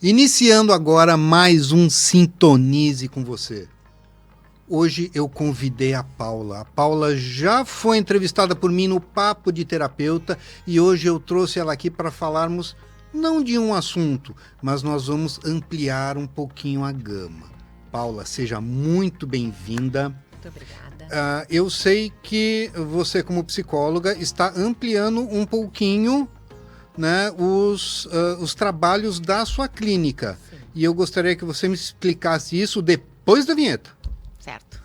Iniciando agora mais um Sintonize com você. Hoje eu convidei a Paula. A Paula já foi entrevistada por mim no Papo de Terapeuta e hoje eu trouxe ela aqui para falarmos não de um assunto, mas nós vamos ampliar um pouquinho a gama. Paula, seja muito bem-vinda. Muito obrigada. Eu sei que você, como psicóloga, está ampliando um pouquinho, né, os trabalhos da sua clínica. Sim. E eu gostaria que você me explicasse isso depois da vinheta. Certo.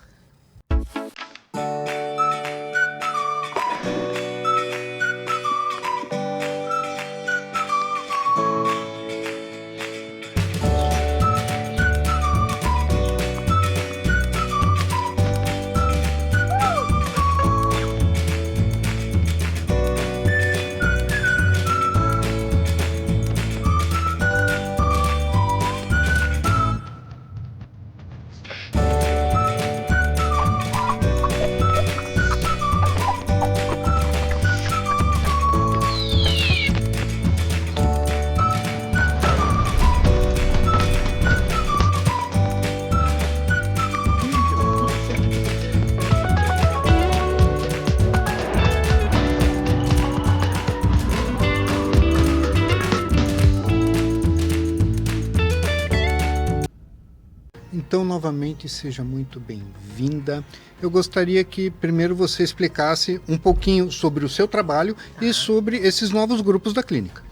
Então, novamente, seja muito bem-vinda. Eu gostaria que primeiro você explicasse um pouquinho sobre o seu trabalho e sobre esses novos grupos da clínica.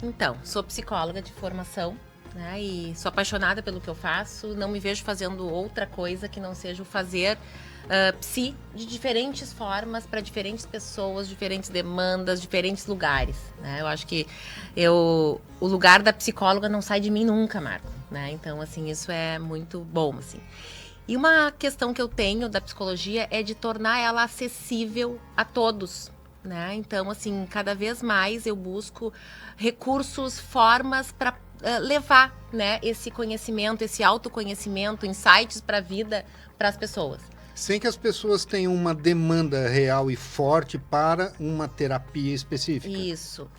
Então, sou psicóloga de formação, né? E sou apaixonada pelo que eu faço. Não me vejo fazendo outra coisa que não seja o fazer psi de diferentes formas para diferentes pessoas, diferentes demandas, diferentes lugares, né? Eu acho que o lugar da psicóloga não sai de mim nunca, Marco, né? Então, assim, isso é muito bom, assim. E uma questão que eu tenho da psicologia é de tornar ela acessível a todos, né? Então, assim, cada vez mais eu busco recursos, formas para levar, né, esse conhecimento, esse autoconhecimento, insights para a vida para as pessoas. Sem que as pessoas tenham uma demanda real e forte para uma terapia específica.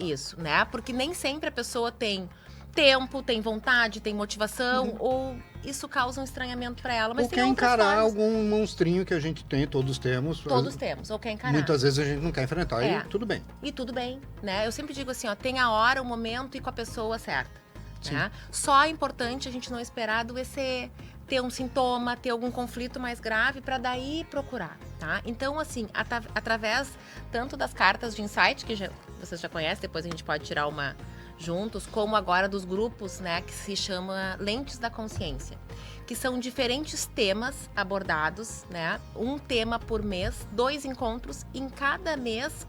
Isso, né? Porque nem sempre a pessoa tem tempo, tem vontade, tem motivação, ou isso causa um estranhamento para ela. Mas ou tem quer encarar formas. algum monstrinho que a gente tem, todos temos. Todos temos, ou quer encarar. Muitas vezes a gente não quer enfrentar e tudo bem. E tudo bem, né? Eu sempre digo assim, ó, tem a hora, o momento e com a pessoa certa. Né? Só é importante a gente não esperar adoecer, ter um sintoma, ter algum conflito mais grave para daí procurar, tá? Então, assim, através tanto das cartas de insight, que vocês já conhecem, depois a gente pode tirar uma juntos, como agora dos grupos, né, que se chama Lentes da Consciência, que são diferentes temas abordados, né? Um tema por mês, 2 encontros em cada mês.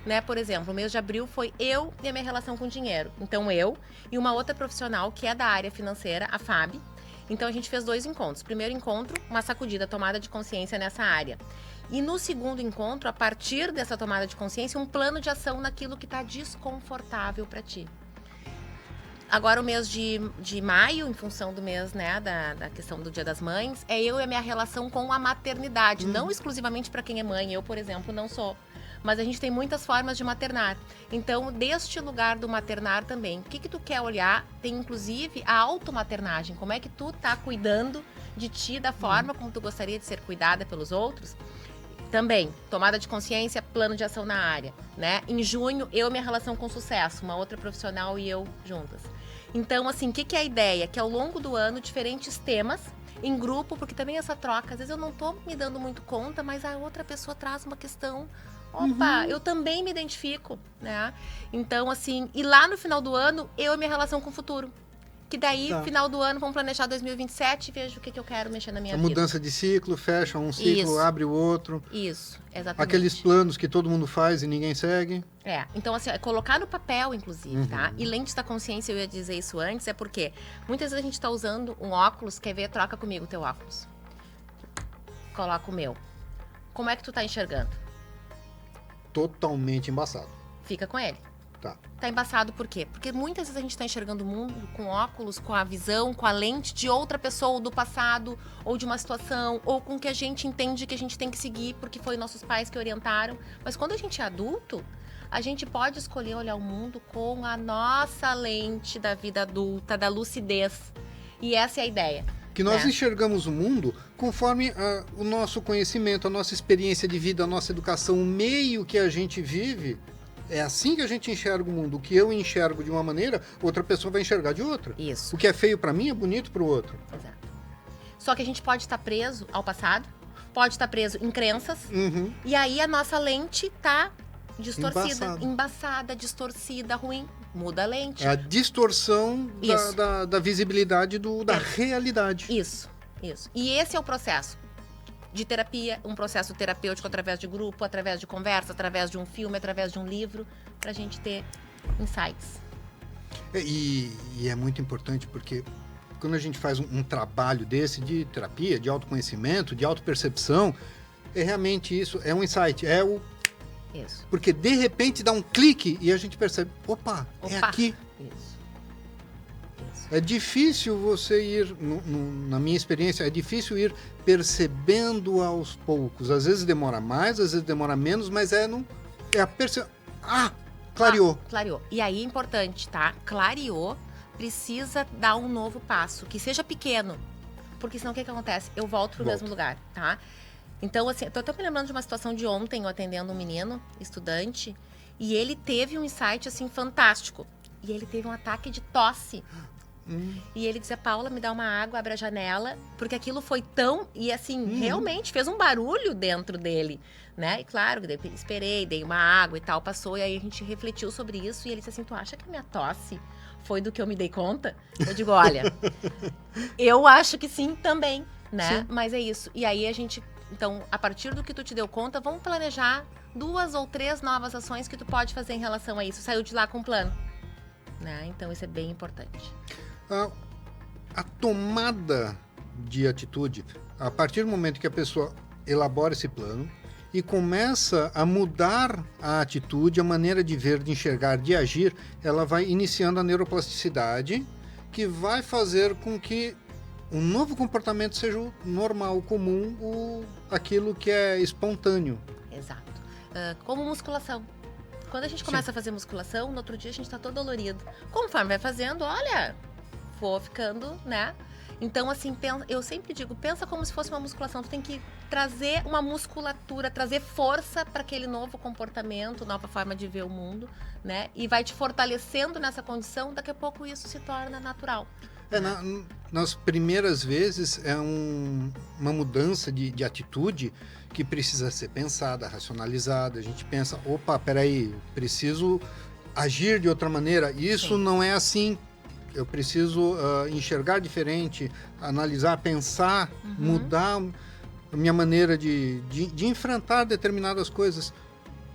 Né? Por exemplo, o mês de abril foi eu e a minha relação com o dinheiro. Então, eu e uma outra profissional que é da área financeira, a Fábio. Então, a gente fez 2 encontros. Primeiro encontro, uma sacudida, tomada de consciência nessa área. E no segundo encontro, a partir dessa tomada de consciência, um plano de ação naquilo que está desconfortável para ti. Agora, o mês de maio, em função do mês, né, da questão do Dia das Mães, é eu e a minha relação com a maternidade. Não exclusivamente para quem é mãe. Eu, por exemplo, não sou. Mas a gente tem muitas formas de maternar. Então, deste lugar do maternar também, o que tu quer olhar? Tem, inclusive, a automaternagem. Como é que tu tá cuidando de ti da forma como tu gostaria de ser cuidada pelos outros? Também, tomada de consciência, plano de ação na área, né? Em junho, eu e minha relação com sucesso, uma outra profissional e eu juntas. Então, assim, o que é a ideia? Que ao longo do ano, diferentes temas em grupo, porque também essa troca, às vezes eu não tô me dando muito conta, mas a outra pessoa traz uma questão. Opa, eu também me identifico, né? Então, assim, e lá no final do ano, eu e minha relação com o futuro. Que daí, final do ano, vamos planejar 2027 e vejo o que eu quero mexer na minha vida. Mudança de ciclo, fecha um ciclo, abre o outro. Isso, exatamente. Aqueles planos que todo mundo faz e ninguém segue. Então assim, é colocar no papel, inclusive, tá? E lentes da consciência, eu ia dizer isso antes, é porque muitas vezes a gente tá usando um óculos, quer ver, troca comigo o teu óculos. Coloca o meu. Como é que tu tá enxergando? Totalmente embaçado. Fica com ele. Tá embaçado por quê? Porque muitas vezes a gente tá enxergando o mundo com óculos, com a visão, com a lente de outra pessoa, ou do passado, ou de uma situação, ou com o que a gente entende que a gente tem que seguir, porque foi nossos pais que orientaram. Mas quando a gente é adulto, a gente pode escolher olhar o mundo com a nossa lente da vida adulta, da lucidez. E essa é a ideia. Que nós enxergamos o mundo conforme o nosso conhecimento, a nossa experiência de vida, a nossa educação, o meio que a gente vive. É assim que a gente enxerga o mundo. O que eu enxergo de uma maneira, outra pessoa vai enxergar de outra. Isso. O que é feio para mim é bonito para o outro. Exato. Só que a gente pode estar preso ao passado, pode estar preso em crenças, e aí a nossa lente tá distorcida, embaçada, distorcida, ruim. Muda a lente. É a distorção da visibilidade da realidade. Isso. E esse é o processo de terapia, um processo terapêutico através de grupo, através de conversa, através de um filme, através de um livro, pra gente ter insights. E é muito importante porque quando a gente faz um trabalho desse de terapia, de autoconhecimento, de autopercepção, é realmente isso, é um insight, Isso. Porque de repente dá um clique e a gente percebe, opa. É aqui. Isso. É difícil você ir, na minha experiência, é difícil ir percebendo aos poucos. Às vezes demora mais, às vezes demora menos, mas é a percepção. Clareou. Clareou. E aí é importante, tá? Clareou, precisa dar um novo passo, que seja pequeno. Porque senão o que acontece? Eu volto pro mesmo lugar, tá? Então, assim, eu tô até me lembrando de uma situação de ontem, eu atendendo um menino, estudante, e ele teve um insight, assim, fantástico. E ele teve um ataque de tosse. E ele dizia, Paula, me dá uma água, abre a janela, porque aquilo foi tão... E, assim, realmente fez um barulho dentro dele, né? E, claro, esperei, dei uma água e tal, passou, e aí a gente refletiu sobre isso, e ele disse assim, tu acha que a minha tosse foi do que eu me dei conta? Eu digo, olha, eu acho que sim também, né? Sim. Mas é isso. E aí a gente... Então, a partir do que tu te deu conta, vamos planejar 2 ou 3 novas ações que tu pode fazer em relação a isso. Saiu de lá com um plano, né? Então, isso é bem importante. A tomada de atitude, a partir do momento que a pessoa elabora esse plano e começa a mudar a atitude, a maneira de ver, de enxergar, de agir, ela vai iniciando a neuroplasticidade, que vai fazer com que um novo comportamento seja o normal, o comum, aquilo que é espontâneo. Exato. Como musculação. Quando a gente começa a fazer musculação, no outro dia a gente está todo dolorido. Conforme vai fazendo, olha, vou ficando, né? Então, assim, eu sempre digo, pensa como se fosse uma musculação. Tu tem que trazer uma musculatura, trazer força para aquele novo comportamento, nova forma de ver o mundo, né? E vai te fortalecendo nessa condição, daqui a pouco isso se torna natural. Nas primeiras vezes é uma mudança de atitude que precisa ser pensada, racionalizada. A gente pensa, opa, peraí, preciso agir de outra maneira. Isso não é assim. Eu preciso enxergar diferente, analisar, pensar, mudar a minha maneira de enfrentar determinadas coisas.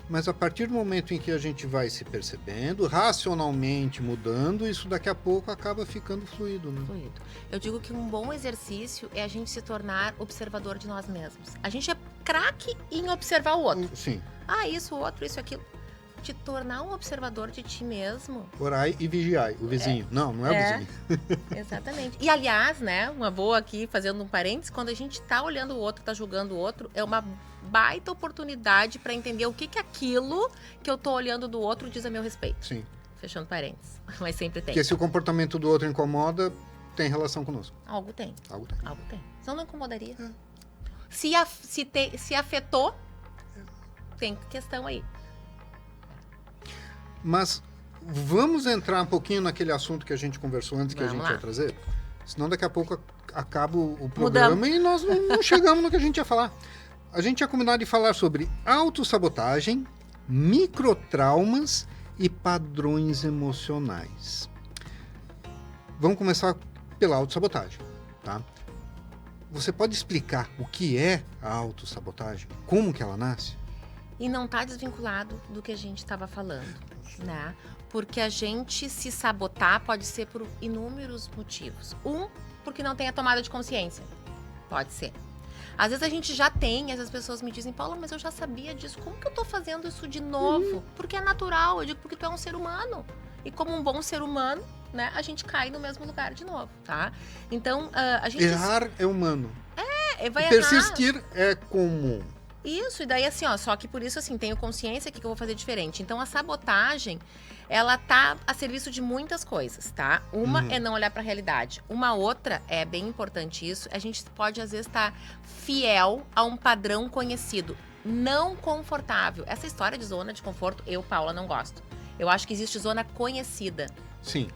Mas a partir do momento em que a gente vai se percebendo, racionalmente mudando, isso daqui a pouco acaba ficando fluido, né? Fluido. Eu digo que um bom exercício é a gente se tornar observador de nós mesmos. A gente é craque em observar o outro. Sim. Isso, o outro, isso, aquilo. Te tornar um observador de ti mesmo. Orai e vigiai, o vizinho. Não é o vizinho. Exatamente. E, aliás, né, uma boa aqui, fazendo um parênteses, quando a gente tá olhando o outro, tá julgando o outro, é uma baita oportunidade para entender o que aquilo que eu tô olhando do outro diz a meu respeito. Sim. Fechando parênteses. Mas sempre tem. Porque se o comportamento do outro incomoda, tem relação conosco. Algo tem. Algo tem. Algo tem. Senão não incomodaria. Se afetou, tem questão aí. Mas vamos entrar um pouquinho naquele assunto que a gente conversou antes, que a gente ia trazer? Senão daqui a pouco acaba o programa e nós não chegamos no que a gente ia falar. A gente tinha combinado de falar sobre autossabotagem, microtraumas e padrões emocionais. Vamos começar pela autossabotagem, tá? Você pode explicar o que é a autossabotagem? Como que ela nasce? E não está desvinculado do que a gente estava falando, né? Porque a gente se sabotar pode ser por inúmeros motivos. Porque não tem a tomada de consciência. Pode ser. Às vezes a gente já tem, as pessoas me dizem, Paula, mas eu já sabia disso. Como que eu tô fazendo isso de novo? Porque é natural. Eu digo, porque tu é um ser humano. E como um bom ser humano, né, a gente cai no mesmo lugar de novo, tá? Então, a gente... Errar é humano. Vai persistir é comum. Isso, e daí assim, ó, só que por isso assim, tenho consciência que eu vou fazer diferente. Então a sabotagem, ela tá a serviço de muitas coisas, tá? Uma é não olhar pra realidade. Uma outra, é bem importante isso, a gente pode às vezes estar fiel a um padrão conhecido, não confortável. Essa história de zona de conforto, eu, Paula, não gosto. Eu acho que existe zona conhecida. Sim.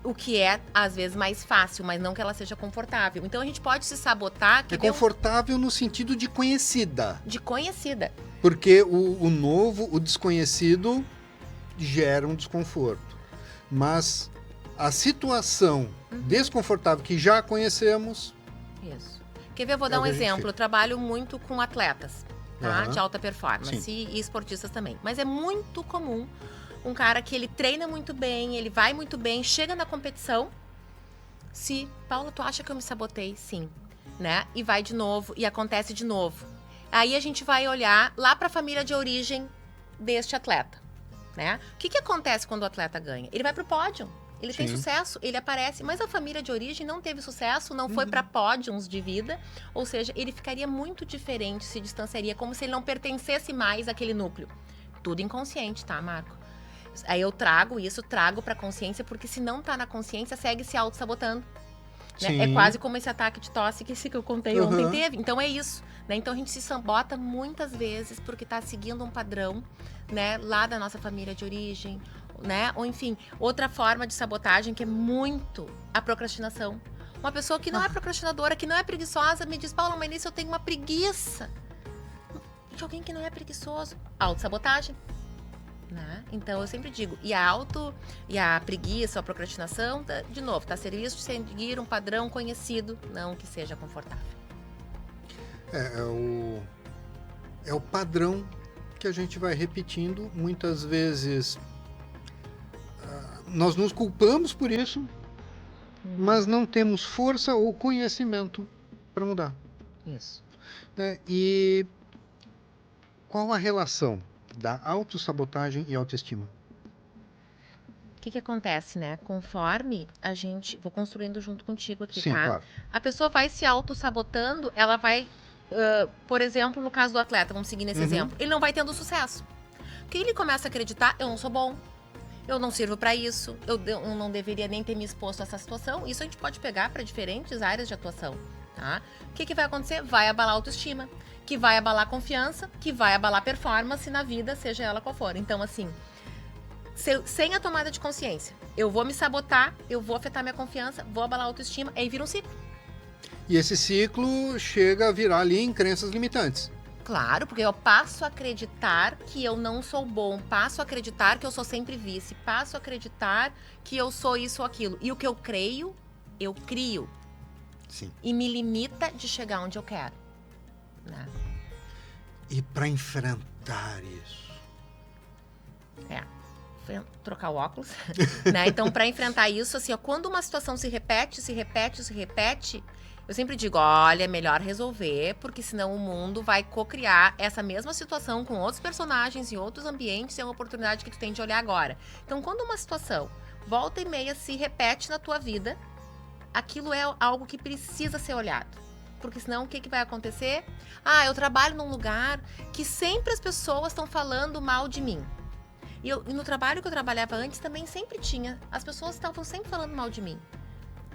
O que é, às vezes, mais fácil, mas não que ela seja confortável. Então, a gente pode se sabotar... É confortável no sentido de conhecida. De conhecida. Porque o novo, o desconhecido, gera um desconforto. Mas a situação desconfortável que já conhecemos... Isso. Quer ver? Eu vou dar um exemplo. Eu trabalho muito com atletas, tá? De alta performance e esportistas também. Mas é muito comum um cara que ele treina muito bem, ele vai muito bem, chega na competição, Paula, tu acha que eu me sabotei? Sim, né? E vai de novo, e acontece de novo. Aí a gente vai olhar lá para a família de origem deste atleta, né? O que acontece quando o atleta ganha? Ele vai pro pódio, ele tem sucesso, ele aparece, mas a família de origem não teve sucesso, não foi para pódios de vida, ou seja, ele ficaria muito diferente, se distanciaria, como se ele não pertencesse mais àquele núcleo. Tudo inconsciente, tá, Marco? Aí eu trago pra consciência, porque se não tá na consciência, segue se auto-sabotando. Né? É quase como esse ataque de tosse que eu contei ontem teve. Então é isso. Né? Então a gente se sabota muitas vezes porque tá seguindo um padrão, né, lá da nossa família de origem, né? Ou enfim, outra forma de sabotagem que é muito a procrastinação. Uma pessoa que não é procrastinadora, que não é preguiçosa, me diz, Paula, mas nisso eu tenho uma preguiça. De alguém que não é preguiçoso. Autossabotagem. Né? Então eu sempre digo, e a preguiça, a procrastinação, de novo, tá a serviço de seguir um padrão conhecido, não que seja confortável. É o padrão que a gente vai repetindo, muitas vezes nós nos culpamos por isso, mas não temos força ou conhecimento para mudar. Isso. Né? E qual a relação da autossabotagem e autoestima? O que acontece, né? Conforme a gente... Vou construindo junto contigo aqui, Sim, tá? claro. A pessoa vai se autossabotando, ela vai... por exemplo, no caso do atleta, vamos seguir nesse exemplo. Ele não vai tendo sucesso. Porque ele começa a acreditar, eu não sou bom, eu não sirvo para isso, eu não deveria nem ter me exposto a essa situação. Isso a gente pode pegar para diferentes áreas de atuação, tá? O que vai acontecer? Vai abalar a autoestima, que vai abalar a confiança, que vai abalar a performance na vida, seja ela qual for. Então, assim, sem a tomada de consciência, eu vou me sabotar, eu vou afetar minha confiança, vou abalar a autoestima, aí vira um ciclo. E esse ciclo chega a virar ali em crenças limitantes. Claro, porque eu passo a acreditar que eu não sou bom, passo a acreditar que eu sou sempre vice, passo a acreditar que eu sou isso ou aquilo. E o que eu creio, eu crio. Sim. E me limita de chegar onde eu quero. Né? E para enfrentar isso? Trocar o óculos. Né? Então, para enfrentar isso, assim, ó, quando uma situação se repete, eu sempre digo, olha, é melhor resolver, porque senão o mundo vai cocriar essa mesma situação com outros personagens em outros ambientes, e é uma oportunidade que tu tem de olhar agora. Então, quando uma situação volta e meia se repete na tua vida, aquilo é algo que precisa ser olhado. Porque senão o que vai acontecer? Eu trabalho num lugar que sempre as pessoas estão falando mal de mim. E no trabalho que eu trabalhava antes também sempre tinha. As pessoas estavam sempre falando mal de mim.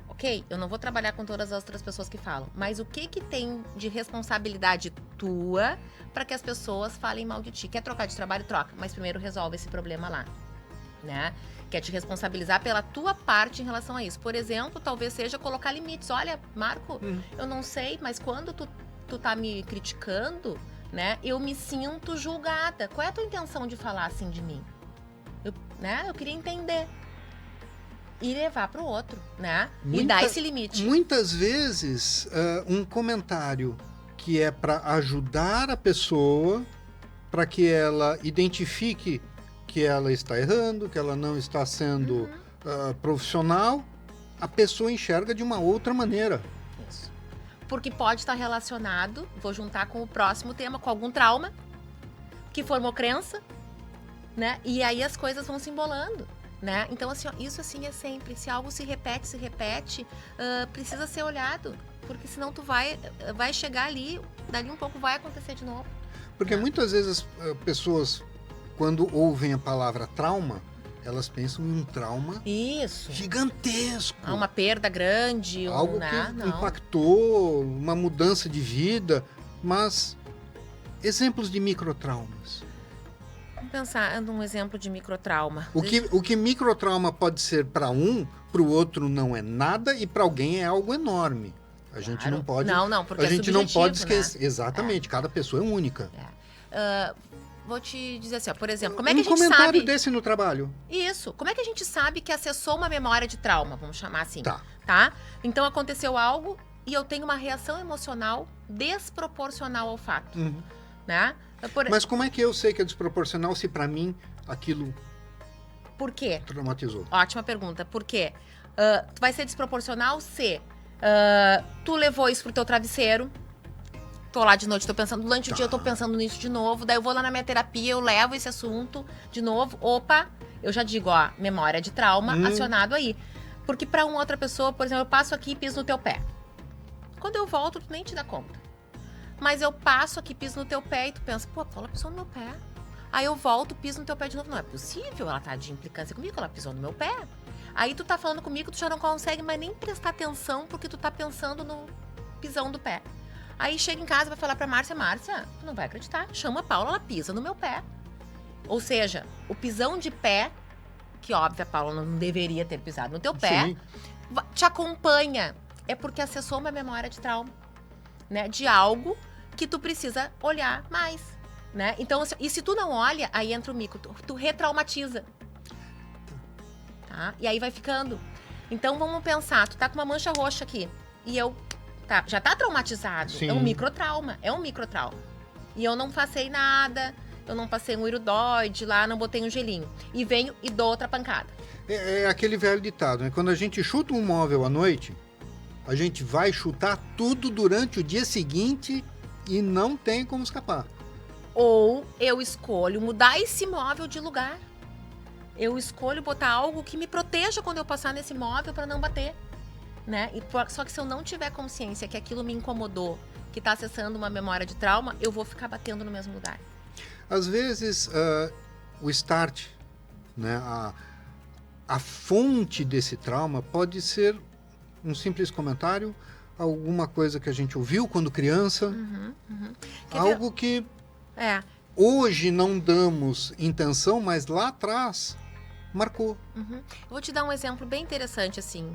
Ok, eu não vou trabalhar com todas as outras pessoas que falam. Mas o que tem de responsabilidade tua para que as pessoas falem mal de ti? Quer trocar de trabalho? Troca. Mas primeiro resolve esse problema lá. Né? Quer te responsabilizar pela tua parte em relação a isso. Por exemplo, talvez seja colocar limites. Olha, Marco, eu não sei, mas quando tu tá me criticando, né, eu me sinto julgada. Qual é a tua intenção de falar assim de mim? Eu queria entender. E levar para o outro, né? E dar esse limite. Muitas vezes, um comentário que é para ajudar a pessoa, para que ela identifique que ela está errando, que ela não está sendo profissional, a pessoa enxerga de uma outra maneira. Isso. Porque pode estar relacionado, vou juntar com o próximo tema, com algum trauma que formou crença, né? E aí as coisas vão se embolando, né? Então, assim, ó, isso assim é sempre. Se algo se repete, precisa ser olhado. Porque senão tu vai chegar ali, dali um pouco vai acontecer de novo. Porque muitas vezes as pessoas, quando ouvem a palavra trauma, elas pensam em um trauma Isso. gigantesco. Uma perda grande. Algo né? que impactou, uma mudança de vida. Mas exemplos de microtraumas. Vamos pensar num exemplo de microtrauma. O que microtrauma pode ser para um, para o outro não é nada e para alguém é algo enorme. A gente não pode. Não, porque a gente não pode esquecer. Né? Exatamente, cada pessoa é única. Vou te dizer assim, ó, por exemplo, como é que a gente sabe... Um comentário sabe... desse no trabalho. Isso. Como é que a gente sabe que acessou uma memória de trauma, vamos chamar assim? Tá? Então aconteceu algo e eu tenho uma reação emocional desproporcional ao fato, né? Mas como é que eu sei que é desproporcional se para mim aquilo... Por quê? Traumatizou. Ótima pergunta. Por quê? Vai ser desproporcional se tu levou isso pro teu travesseiro. Tô lá de noite, tô pensando, durante o dia eu tô pensando nisso de novo, daí eu vou lá na minha terapia, eu levo esse assunto de novo, eu já digo, memória de trauma acionado aí. Porque pra uma outra pessoa, por exemplo, eu passo aqui e piso no teu pé. Quando eu volto, tu nem te dá conta. Mas eu passo aqui, piso no teu pé e tu pensa, pô, ela pisou no meu pé. Aí eu volto, piso no teu pé de novo. Não é possível, ela tá de implicância comigo, ela pisou no meu pé. Aí tu tá falando comigo, tu já não consegue mais nem prestar atenção porque tu tá pensando no pisão do pé. Aí chega em casa e vai falar pra Márcia, tu não vai acreditar, chama a Paula, ela pisa no meu pé. Ou seja, o pisão de pé, que óbvio a Paula não deveria ter pisado no teu pé, te acompanha. É porque acessou uma memória de trauma, né? De algo que tu precisa olhar mais, né? Então, e se tu não olha, aí entra o micro, tu retraumatiza. Tá? E aí vai ficando. Então, vamos pensar, tu tá com uma mancha roxa aqui, e eu... já tá traumatizado. Sim. É um microtrauma. E eu não passei nada, eu não passei um iridoide lá, não botei um gelinho. E venho e dou outra pancada. É aquele velho ditado, né? Quando a gente chuta um móvel à noite, a gente vai chutar tudo durante o dia seguinte e não tem como escapar. Ou eu escolho mudar esse móvel de lugar. Eu escolho botar algo que me proteja quando eu passar nesse móvel para não bater. Né? Só que se eu não tiver consciência que aquilo me incomodou, que está acessando uma memória de trauma, eu vou ficar batendo no mesmo lugar. Às vezes, o start, né, a fonte desse trauma pode ser um simples comentário, alguma coisa que a gente ouviu quando criança, algo que hoje não damos intenção, mas lá atrás marcou. Eu vou te dar um exemplo bem interessante, assim,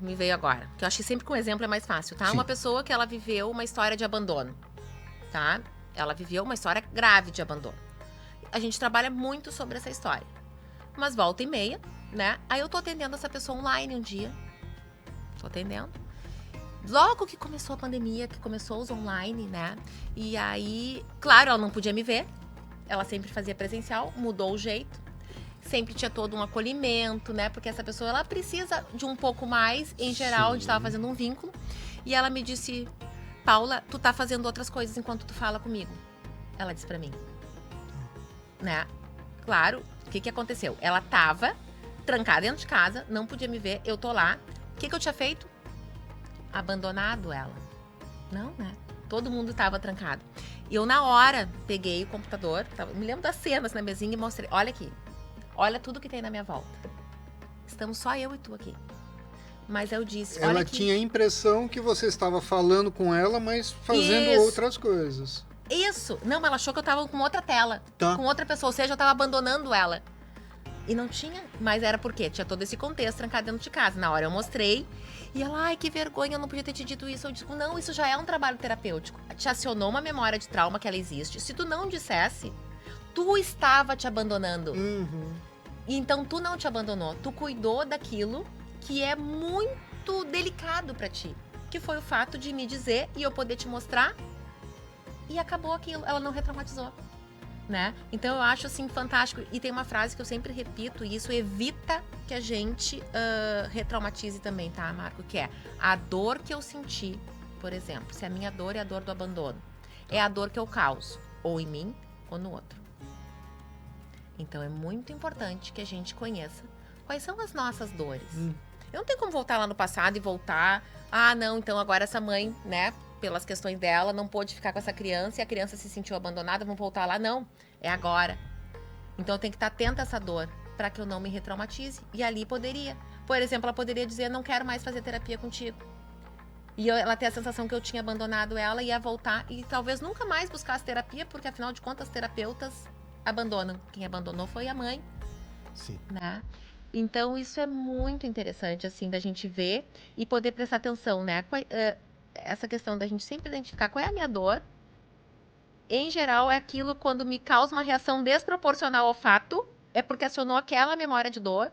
me veio agora, que eu acho que sempre com exemplo é mais fácil, tá? Sim. Uma pessoa que ela viveu uma história de abandono, tá? Ela viveu uma história grave de abandono. A gente trabalha muito sobre essa história, mas volta e meia, né? Aí eu tô atendendo essa pessoa online um dia, logo que começou a pandemia, que começou os online, né? E aí, claro, ela não podia me ver, ela sempre fazia presencial, mudou o jeito. Sempre tinha todo um acolhimento, né? Porque essa pessoa, ela precisa de um pouco mais. Em geral, a gente estava fazendo um vínculo. E ela me disse, Paula, tu tá fazendo outras coisas enquanto tu fala comigo. Ela disse pra mim. Né? Claro, o que aconteceu? Ela tava trancada dentro de casa, não podia me ver, eu tô lá. O que eu tinha feito? Abandonado ela. Não, né? Todo mundo tava trancado. E eu, na hora, peguei o computador, me lembro das cenas na mesinha e mostrei. Olha aqui. Olha tudo que tem na minha volta. Estamos só eu e tu aqui. Mas eu disse, olha ela aqui. Tinha a impressão que você estava falando com ela, mas fazendo outras coisas. Isso. Não, ela achou que eu estava com outra tela. Tá. Com outra pessoa. Ou seja, eu estava abandonando ela. E não tinha. Mas era porque tinha todo esse contexto trancado dentro de casa. Na hora eu mostrei. E ela, ai, que vergonha, eu não podia ter te dito isso. Eu disse, não, isso já é um trabalho terapêutico. Te acionou uma memória de trauma que ela existe. Se tu não dissesse, tu estava te abandonando. E então tu não te abandonou, tu cuidou daquilo que é muito delicado pra ti, que foi o fato de me dizer e eu poder te mostrar, e acabou aquilo, ela não retraumatizou, né? Então eu acho assim fantástico, e tem uma frase que eu sempre repito, e isso evita que a gente retraumatize também, tá, Marco? Que é a dor que eu senti, por exemplo, se a minha dor é a dor do abandono, é a dor que eu causo, ou em mim ou no outro. Então, é muito importante que a gente conheça quais são as nossas dores. Eu não tenho como voltar lá no passado e voltar, ah, não, então agora essa mãe, né, pelas questões dela, não pôde ficar com essa criança e a criança se sentiu abandonada, vamos voltar lá. Não, é agora. Então eu tenho que estar atenta a essa dor para que eu não me retraumatize. E ali poderia. Por exemplo, ela poderia dizer, não quero mais fazer terapia contigo. E ela ter a sensação que eu tinha abandonado ela, ia voltar e talvez nunca mais buscasse terapia, porque afinal de contas, terapeutas abandonam. Quem abandonou foi a mãe. Sim. Né? Então isso é muito interessante, assim, da gente ver e poder prestar atenção, né? Essa questão da gente sempre identificar qual é a minha dor. Em geral, é aquilo quando me causa uma reação desproporcional ao fato, é porque acionou aquela memória de dor,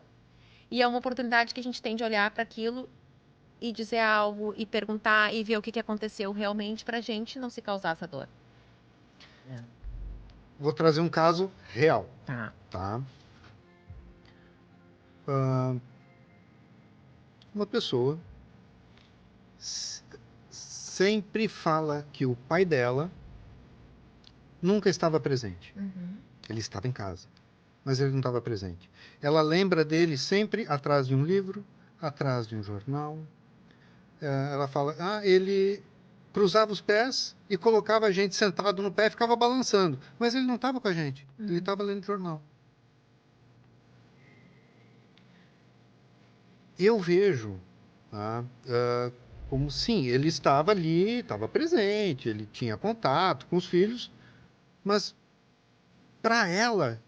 e é uma oportunidade que a gente tem de olhar para aquilo e dizer algo, e perguntar, e ver o que aconteceu realmente pra gente não se causar essa dor. Vou trazer um caso real. Tá. Uma pessoa sempre fala que o pai dela nunca estava presente. Ele estava em casa, mas ele não estava presente. Ela lembra dele sempre atrás de um livro, atrás de um jornal. Ela fala, ele cruzava os pés e colocava a gente sentado no pé e ficava balançando. Mas ele não estava com a gente, ele estava lendo jornal. Eu vejo como sim, ele estava ali, estava presente, ele tinha contato com os filhos, mas para ela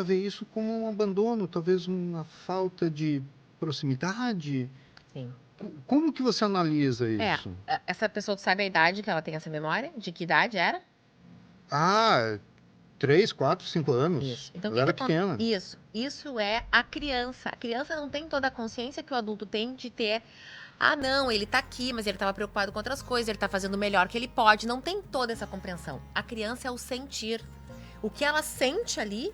vê isso como um abandono, talvez uma falta de proximidade. Sim. Como que você analisa isso? Essa pessoa, tu sabe a idade que ela tem essa memória? De que idade era? 3, 4, 5 anos. Isso. Então, ela era pequena. Isso é a criança. A criança não tem toda a consciência que o adulto tem de ter. Ah, não, ele tá aqui, mas ele estava preocupado com outras coisas, ele tá fazendo o melhor que ele pode. Não tem toda essa compreensão. A criança é o sentir. O que ela sente ali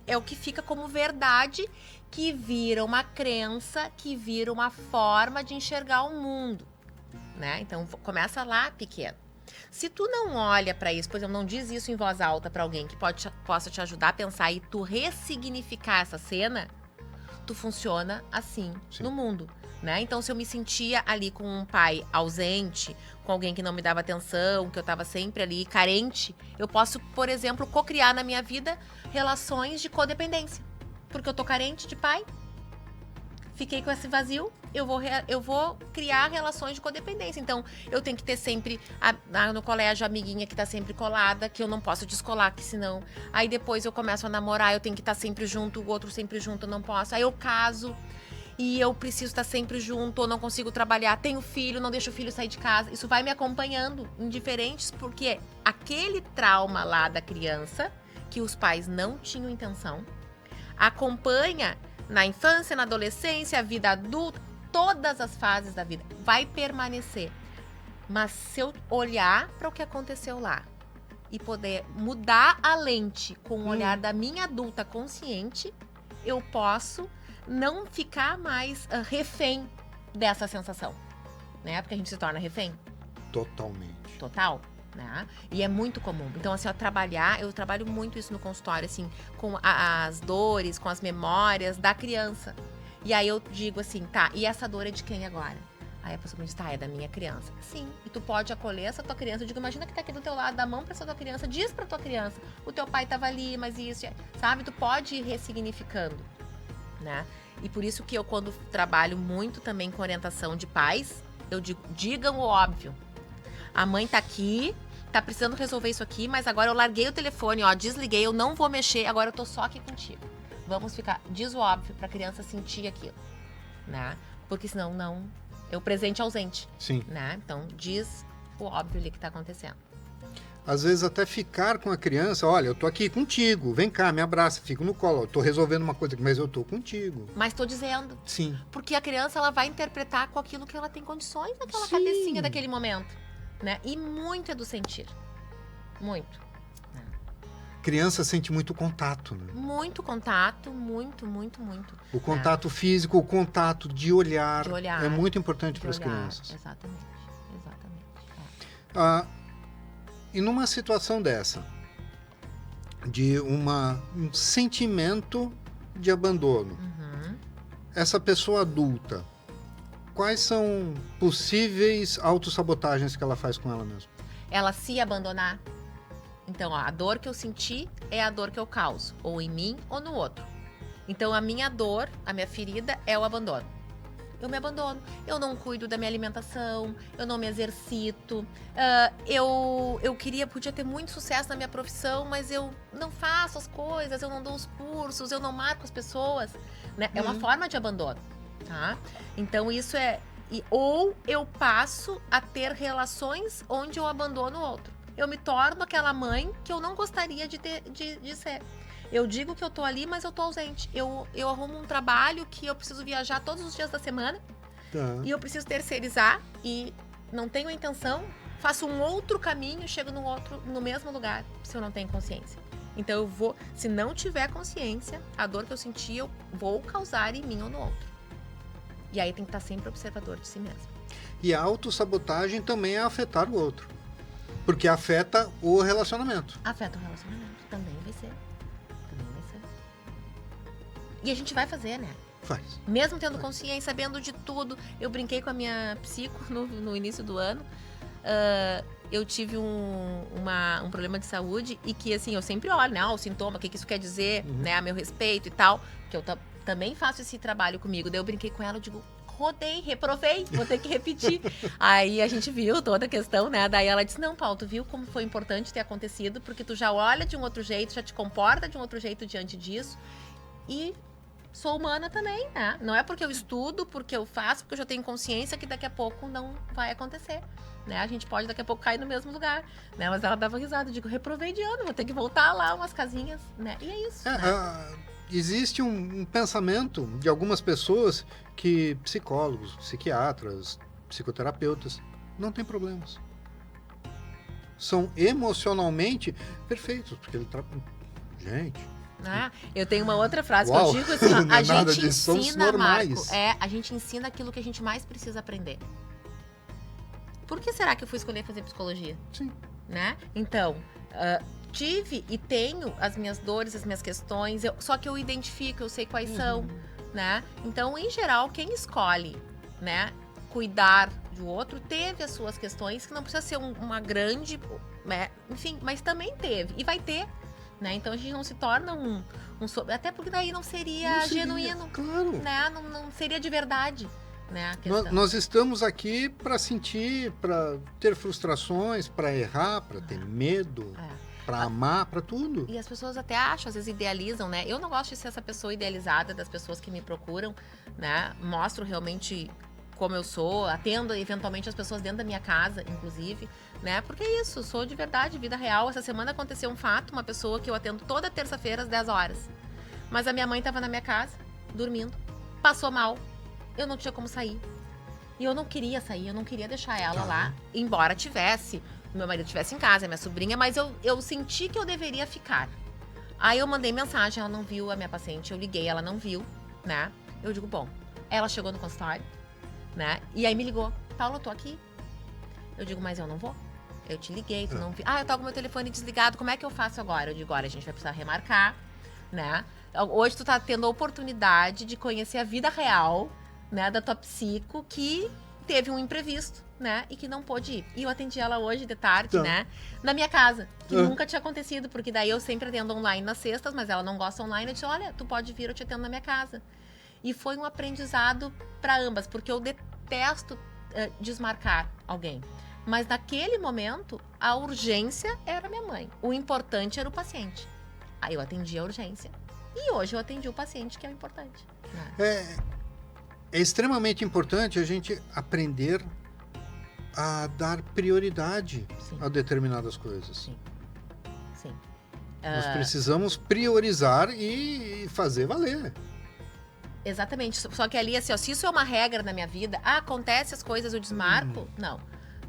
é o que fica como verdade, que vira uma crença, que vira uma forma de enxergar o mundo, né? Então, começa lá pequeno. Se tu não olha para isso, por exemplo, não diz isso em voz alta para alguém que possa te ajudar a pensar e tu ressignificar essa cena, tu funciona assim no mundo, né? Então, se eu me sentia ali com um pai ausente, com alguém que não me dava atenção, que eu estava sempre ali carente, eu posso, por exemplo, cocriar na minha vida relações de codependência. Porque eu tô carente de pai, fiquei com esse vazio, eu vou criar relações de codependência. Então, eu tenho que ter sempre no colégio a amiguinha que tá sempre colada, que eu não posso descolar, que senão... Aí depois eu começo a namorar, eu tenho que estar sempre junto, o outro sempre junto, eu não posso. Aí eu caso e eu preciso estar sempre junto, ou não consigo trabalhar, tenho filho, não deixo o filho sair de casa. Isso vai me acompanhando em diferentes, porque aquele trauma lá da criança, que os pais não tinham intenção, acompanha na infância, na adolescência, a vida adulta, todas as fases da vida, vai permanecer. Mas se eu olhar para o que aconteceu lá e poder mudar a lente com o olhar da minha adulta consciente, eu posso não ficar mais refém dessa sensação, né? Porque a gente se torna refém. Totalmente. Total. Né? E é muito comum. Então, assim, eu trabalho muito isso no consultório, assim, com as dores, com as memórias da criança. E aí eu digo assim, tá, e essa dor é de quem agora? Aí a pessoa me diz, tá, é da minha criança. Sim, e tu pode acolher essa tua criança. Eu digo, imagina que tá aqui do teu lado, dá a mão pra essa tua criança, diz pra tua criança, o teu pai tava ali, mas isso, sabe? Tu pode ir ressignificando, né? E por isso que eu, quando trabalho muito também com orientação de pais, eu digo, digam o óbvio. A mãe tá aqui, tá precisando resolver isso aqui, mas agora eu larguei o telefone, desliguei, eu não vou mexer, agora eu tô só aqui contigo. Vamos ficar, diz o óbvio pra criança sentir aquilo, né? Porque senão não, é o presente ausente. Sim. Né? Então diz o óbvio ali que tá acontecendo. Às vezes até ficar com a criança, olha, eu tô aqui contigo, vem cá, me abraça, fico no colo, eu tô resolvendo uma coisa aqui, mas eu tô contigo. Mas tô dizendo. Sim. Porque a criança, ela vai interpretar com aquilo que ela tem condições naquela cabecinha daquele momento, né? E muito é do sentir. Muito. Criança sente muito contato, né? Muito contato, muito. O contato físico, o contato de olhar, De olhar, é muito importante de para as olhar. crianças. Exatamente. E numa situação dessa, de um sentimento de abandono, essa pessoa adulta, quais são possíveis autossabotagens que ela faz com ela mesma? Ela se abandonar. Então, ó, a dor que eu senti é a dor que eu causo, ou em mim ou no outro. Então, a minha dor, a minha ferida é o abandono. Eu me abandono, eu não cuido da minha alimentação, eu não me exercito, eu podia ter muito sucesso na minha profissão, mas eu não faço as coisas, eu não dou os cursos, eu não marco as pessoas, né? É uma forma de abandono, tá? Então isso ou eu passo a ter relações onde eu abandono o outro. Eu me torno aquela mãe que eu não gostaria de ser. Eu digo que eu tô ali, mas eu tô ausente. Eu arrumo um trabalho que eu preciso viajar todos os dias da semana. Tá. E eu preciso terceirizar e não tenho a intenção. Faço um outro caminho e chego no mesmo lugar, se eu não tenho consciência. Então eu vou, se não tiver consciência, a dor que eu senti, eu vou causar em mim ou no outro. E aí tem que estar sempre observador de si mesmo. E a autossabotagem também é afetar o outro. Porque afeta o relacionamento. Afeta o relacionamento, também vai ser. E a gente vai fazer, né? Faz. Mesmo tendo consciência, sabendo de tudo. Eu brinquei com a minha psico no início do ano. Eu tive um problema de saúde e que, assim, eu sempre olho, né? O sintoma, o que isso quer dizer, né? A meu respeito e tal. Que eu também faço esse trabalho comigo. Daí eu brinquei com ela, eu digo, rodei, reprovei, vou ter que repetir. Aí a gente viu toda a questão, né? Daí ela disse, não, Paulo, tu viu como foi importante ter acontecido, porque tu já olha de um outro jeito, já te comporta de um outro jeito diante disso. E sou humana também, né? Não é porque eu estudo, porque eu faço, porque eu já tenho consciência que daqui a pouco não vai acontecer, né? A gente pode daqui a pouco cair no mesmo lugar, né? Mas ela dava risada, eu digo, reprovei de ano, vou ter que voltar lá umas casinhas, né? E é isso, né? Existe um pensamento de algumas pessoas que psicólogos, psiquiatras, psicoterapeutas não têm problemas. São emocionalmente perfeitos, porque ele gente... Eu tenho uma outra frase Uau, que eu digo assim, ó, a gente ensina, Marco, a gente ensina aquilo que a gente mais precisa aprender. Por que será que eu fui escolher fazer psicologia? Sim. Né? Então, tive e tenho as minhas dores, as minhas questões, só que eu identifico, eu sei quais são, né? Então, em geral, quem escolhe, né, cuidar do outro, teve as suas questões, que não precisa ser uma grande, né, enfim, mas também teve, e vai ter. Né? Então a gente não se torna até porque daí não seria genuíno, claro. Né? Não seria de verdade, né? Nós estamos aqui para sentir, para ter frustrações, para errar, para ter medo, para amar, para tudo. E as pessoas até acham, às vezes idealizam, né? Eu não gosto de ser essa pessoa idealizada das pessoas que me procuram, né? Mostro realmente como eu sou, atendo eventualmente as pessoas dentro da minha casa, inclusive, né? Porque é isso, sou de verdade, vida real. Essa semana aconteceu um fato, uma pessoa que eu atendo toda terça-feira às 10 horas. Mas a minha mãe estava na minha casa, dormindo, passou mal, eu não tinha como sair. E eu não queria sair, eu não queria deixar ela lá, embora meu marido estivesse em casa, minha sobrinha, mas eu senti que eu deveria ficar. Aí eu mandei mensagem, ela não viu a minha paciente, eu liguei, ela não viu, né? Eu digo, bom, ela chegou no consultório, né? E aí me ligou, Paulo, eu tô aqui. Eu digo, mas eu não vou. Eu te liguei, tu não viu. Eu tô com meu telefone desligado, como é que eu faço agora? Eu digo, olha, a gente vai precisar remarcar, né? Hoje tu tá tendo a oportunidade de conhecer a vida real, né, da tua psico, que teve um imprevisto, né, e que não pôde ir. E eu atendi ela hoje de tarde, né, na minha casa, que nunca tinha acontecido, porque daí eu sempre atendo online nas sextas, mas ela não gosta online. Eu disse, olha, tu pode vir, eu te atendo na minha casa. E foi um aprendizado para ambas, porque eu detesto desmarcar alguém. Mas naquele momento, a urgência era minha mãe. O importante era o paciente. Aí eu atendi a urgência. E hoje eu atendi o paciente, que é o importante. Né? É extremamente importante a gente aprender a dar prioridade a determinadas coisas. Sim. Nós precisamos priorizar e fazer valer. Exatamente. Só que ali, assim, ó, se isso é uma regra na minha vida, acontece as coisas, eu desmarco, não.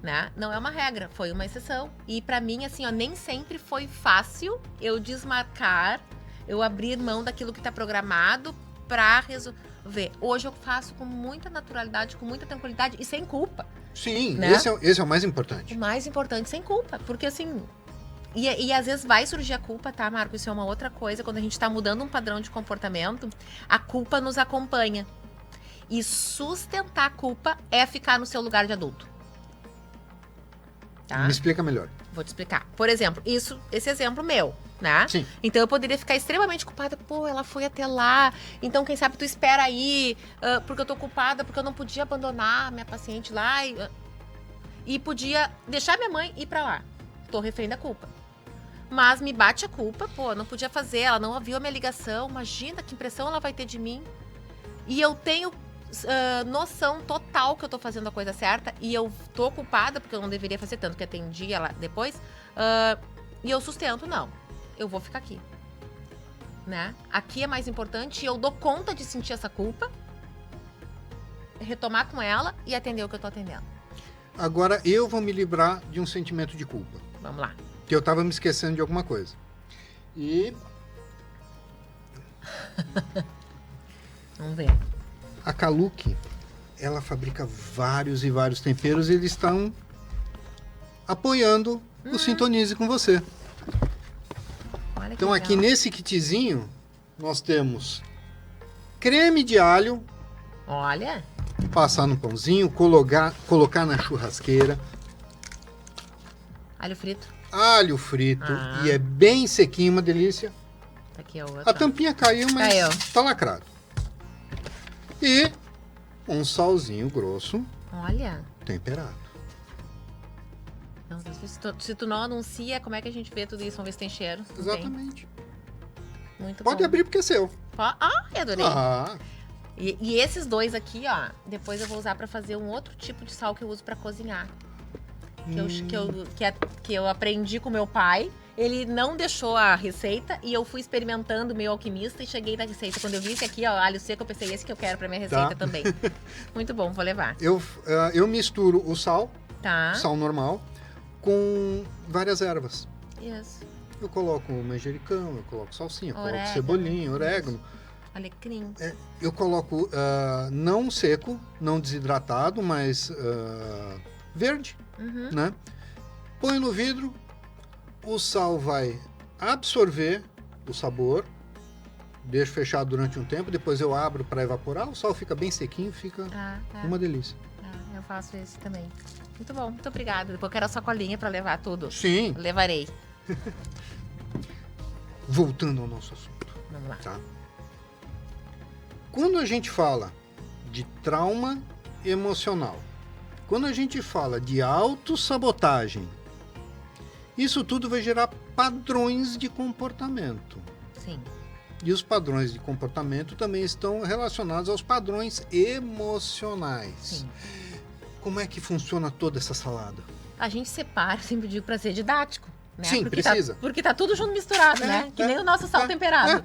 Né? Não é uma regra, foi uma exceção. E pra mim, assim, ó, nem sempre foi fácil eu desmarcar, eu abrir mão daquilo que tá programado pra resolver. Hoje eu faço com muita naturalidade, com muita tranquilidade e sem culpa. Sim, né? Esse é o mais importante. O mais importante, sem culpa. Porque assim... E às vezes vai surgir a culpa, tá, Marco? Isso é uma outra coisa. Quando a gente tá mudando um padrão de comportamento, a culpa nos acompanha. E sustentar a culpa é ficar no seu lugar de adulto. Tá? Me explica melhor. Vou te explicar. Por exemplo, esse exemplo meu, né? Sim. Então eu poderia ficar extremamente culpada. Pô, ela foi até lá. Então, quem sabe tu espera aí, porque eu tô culpada, porque eu não podia abandonar minha paciente lá. E podia deixar minha mãe ir pra lá. Tô refém da culpa. Mas me bate a culpa, pô, não podia fazer, ela não ouviu a minha ligação. Imagina que impressão ela vai ter de mim. E eu tenho noção total que eu tô fazendo a coisa certa e eu tô culpada porque eu não deveria fazer tanto que atendi ela depois e eu sustento, não, eu vou ficar aqui, né? Aqui é mais importante e eu dou conta de sentir essa culpa, retomar com ela e atender o que eu tô atendendo. Agora eu vou me livrar de um sentimento de culpa. Vamos lá. Que eu tava me esquecendo de alguma coisa. E Vamos ver. a Kaluki, ela fabrica vários e vários temperos e eles estão apoiando o Sintonize com você. Olha que Então legal. aqui nesse kitzinho nós temos creme de alho, Olha. passar no pãozinho, colocar na churrasqueira, Alho frito. alho frito Ah. e é bem sequinho, uma delícia. Aqui é o outro. A tampinha caiu, mas Caiu. tá lacrado. E um salzinho grosso Olha. temperado. Não, se tu não anuncia, como é que a gente vê tudo isso? Vamos ver se tem cheiro. Não tem. Exatamente. Muito Pode bom. abrir porque é seu. Eu adorei. Ah, E esses dois aqui, ó, depois eu vou usar pra fazer um outro tipo de sal que eu uso pra cozinhar. Que eu aprendi com meu pai. Ele não deixou a receita e eu fui experimentando meio alquimista e cheguei na receita. Quando eu vi esse aqui, ó, alho seco, eu pensei, esse que eu quero pra minha receita Tá. também. Muito bom, vou levar. eu misturo o sal, Tá? sal normal, com várias ervas. Isso. Eu coloco manjericão, eu coloco salsinha, eu coloco Orégano. cebolinha, orégano. Alecrim. Eu coloco não seco, não desidratado, mas verde, Uhum. né? Põe no vidro, o sal vai absorver o sabor, deixo fechado durante um tempo, depois eu abro para evaporar, o sal fica bem sequinho, fica Tá. uma delícia. Eu faço esse também. Muito bom, muito obrigada. Depois eu quero a sacolinha pra levar tudo. Sim, Levarei. voltando ao nosso assunto, Vamos lá. tá? Quando a gente fala de trauma emocional, quando a gente fala de autossabotagem, isso tudo vai gerar padrões de comportamento. Sim. E os padrões de comportamento também estão relacionados aos padrões emocionais. Sim. Como é que funciona toda essa salada? A gente separa, sempre digo, pra ser didático. Né? Sim, porque precisa. Porque tá tudo junto misturado, né? Que nem o nosso sal temperado.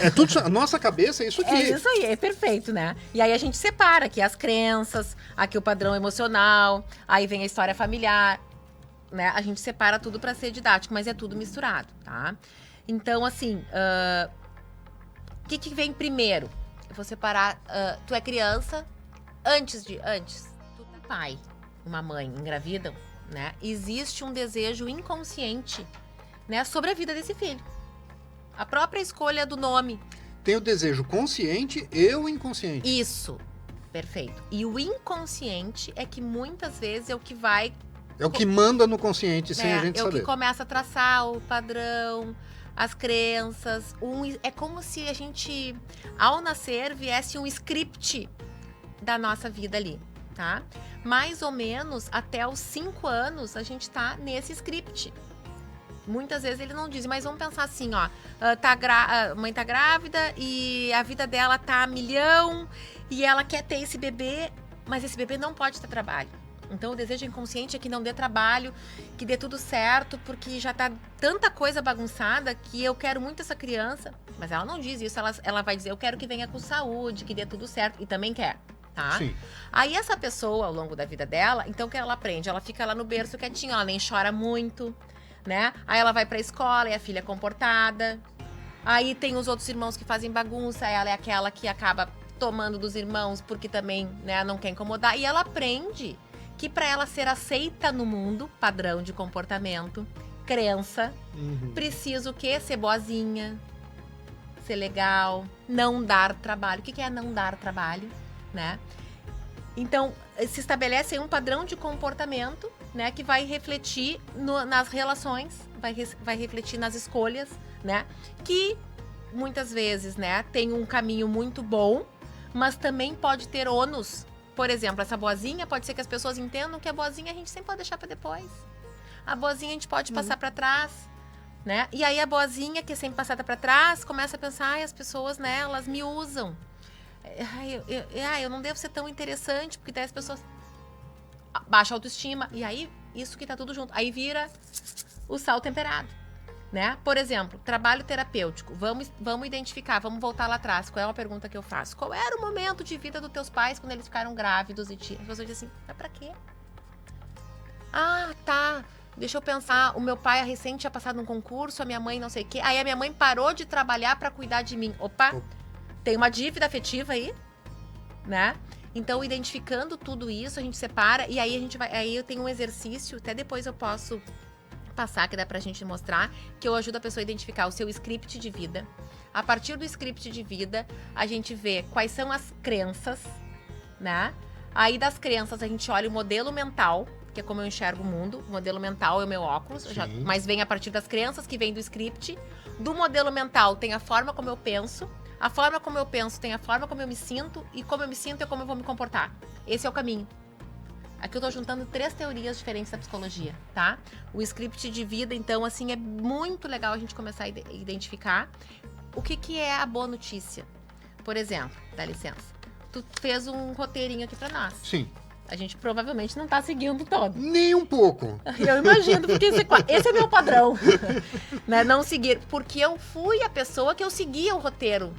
É tudo, a nossa cabeça é isso aqui. É isso aí, é perfeito, né? E aí a gente separa aqui as crenças, aqui o padrão emocional, aí vem a história familiar, né? A gente separa tudo pra ser didático, mas é tudo misturado, tá? Então, assim, o que vem primeiro? Eu vou separar, tu é criança, antes, tu é pai, uma mãe engravidam, né? Existe um desejo inconsciente, né, sobre a vida desse filho. A própria escolha do nome. Tem o desejo consciente e o inconsciente. Isso, perfeito. E o inconsciente é que muitas vezes é o que vai... É o que manda no consciente sem a gente é o saber. que começa a traçar o padrão, as crenças. É como se a gente, ao nascer, viesse um script da nossa vida ali, tá? Mais ou menos até os 5 anos a gente tá nesse script. Muitas vezes ele não diz, mas vamos pensar assim, ó, a mãe tá grávida e a vida dela tá a milhão e ela quer ter esse bebê, mas esse bebê não pode ter trabalho. Então o desejo inconsciente é que não dê trabalho, que dê tudo certo, porque já tá tanta coisa bagunçada que eu quero muito essa criança, mas ela não diz isso, ela vai dizer, eu quero que venha com saúde, que dê tudo certo, e também quer. Tá? Sim. Aí essa pessoa, ao longo da vida dela, então o que ela aprende? Ela fica lá no berço quietinha, ela nem chora muito, né? Aí ela vai pra escola e a filha é comportada. Aí tem os outros irmãos que fazem bagunça, ela é aquela que acaba tomando dos irmãos porque também, né, não quer incomodar. E ela aprende que pra ela ser aceita no mundo, padrão de comportamento, crença, preciso o quê? Ser boazinha, ser legal, não dar trabalho. O que é não dar trabalho? né? Então, se estabelece aí um padrão de comportamento, né, que vai refletir nas relações, vai refletir nas escolhas, né, que muitas vezes, né, tem um caminho muito bom, mas também pode ter ônus. Por exemplo, essa boazinha, pode ser que as pessoas entendam que a boazinha a gente sempre pode deixar para depois. A boazinha a gente pode passar para trás, né? E aí a boazinha, que é sempre passada para trás, começa a pensar, ai, as pessoas, né, elas me usam. Eu não devo ser tão interessante, porque daí as pessoas baixa a autoestima. E aí, isso que tá tudo junto. Aí vira o sal temperado, né? Por exemplo, trabalho terapêutico. Vamos identificar, vamos voltar lá atrás. Qual é uma pergunta que eu faço? Qual era o momento de vida dos teus pais quando eles ficaram grávidos e as pessoas dizem assim, mas pra quê? Ah, tá. Deixa eu pensar, o meu pai recente tinha passado num concurso, a minha mãe não sei o quê. Aí a minha mãe parou de trabalhar pra cuidar de mim. Opa, tem uma dívida afetiva aí, né? Então, identificando tudo isso, a gente separa e aí a gente vai. Aí eu tenho um exercício, até depois eu posso passar, que dá pra gente mostrar, que eu ajudo a pessoa a identificar o seu script de vida. A partir do script de vida, a gente vê quais são as crenças, né? Aí das crenças a gente olha o modelo mental, que é como eu enxergo o mundo. O modelo mental é o meu óculos, mas vem a partir das crenças, que vem do script. Do modelo mental tem a forma como eu penso. A forma como eu penso tem a forma como eu me sinto, e como eu me sinto é como eu vou me comportar. Esse é o caminho. Aqui eu tô juntando 3 teorias diferentes da psicologia, tá? O script de vida, então, assim, é muito legal a gente começar a identificar o que é a boa notícia. Por exemplo, dá licença, tu fez um roteirinho aqui pra nós. Sim. A gente provavelmente não tá seguindo todo. Nem um pouco. Eu imagino, porque esse é meu padrão. Né? Não seguir. Porque eu fui a pessoa que eu seguia o roteiro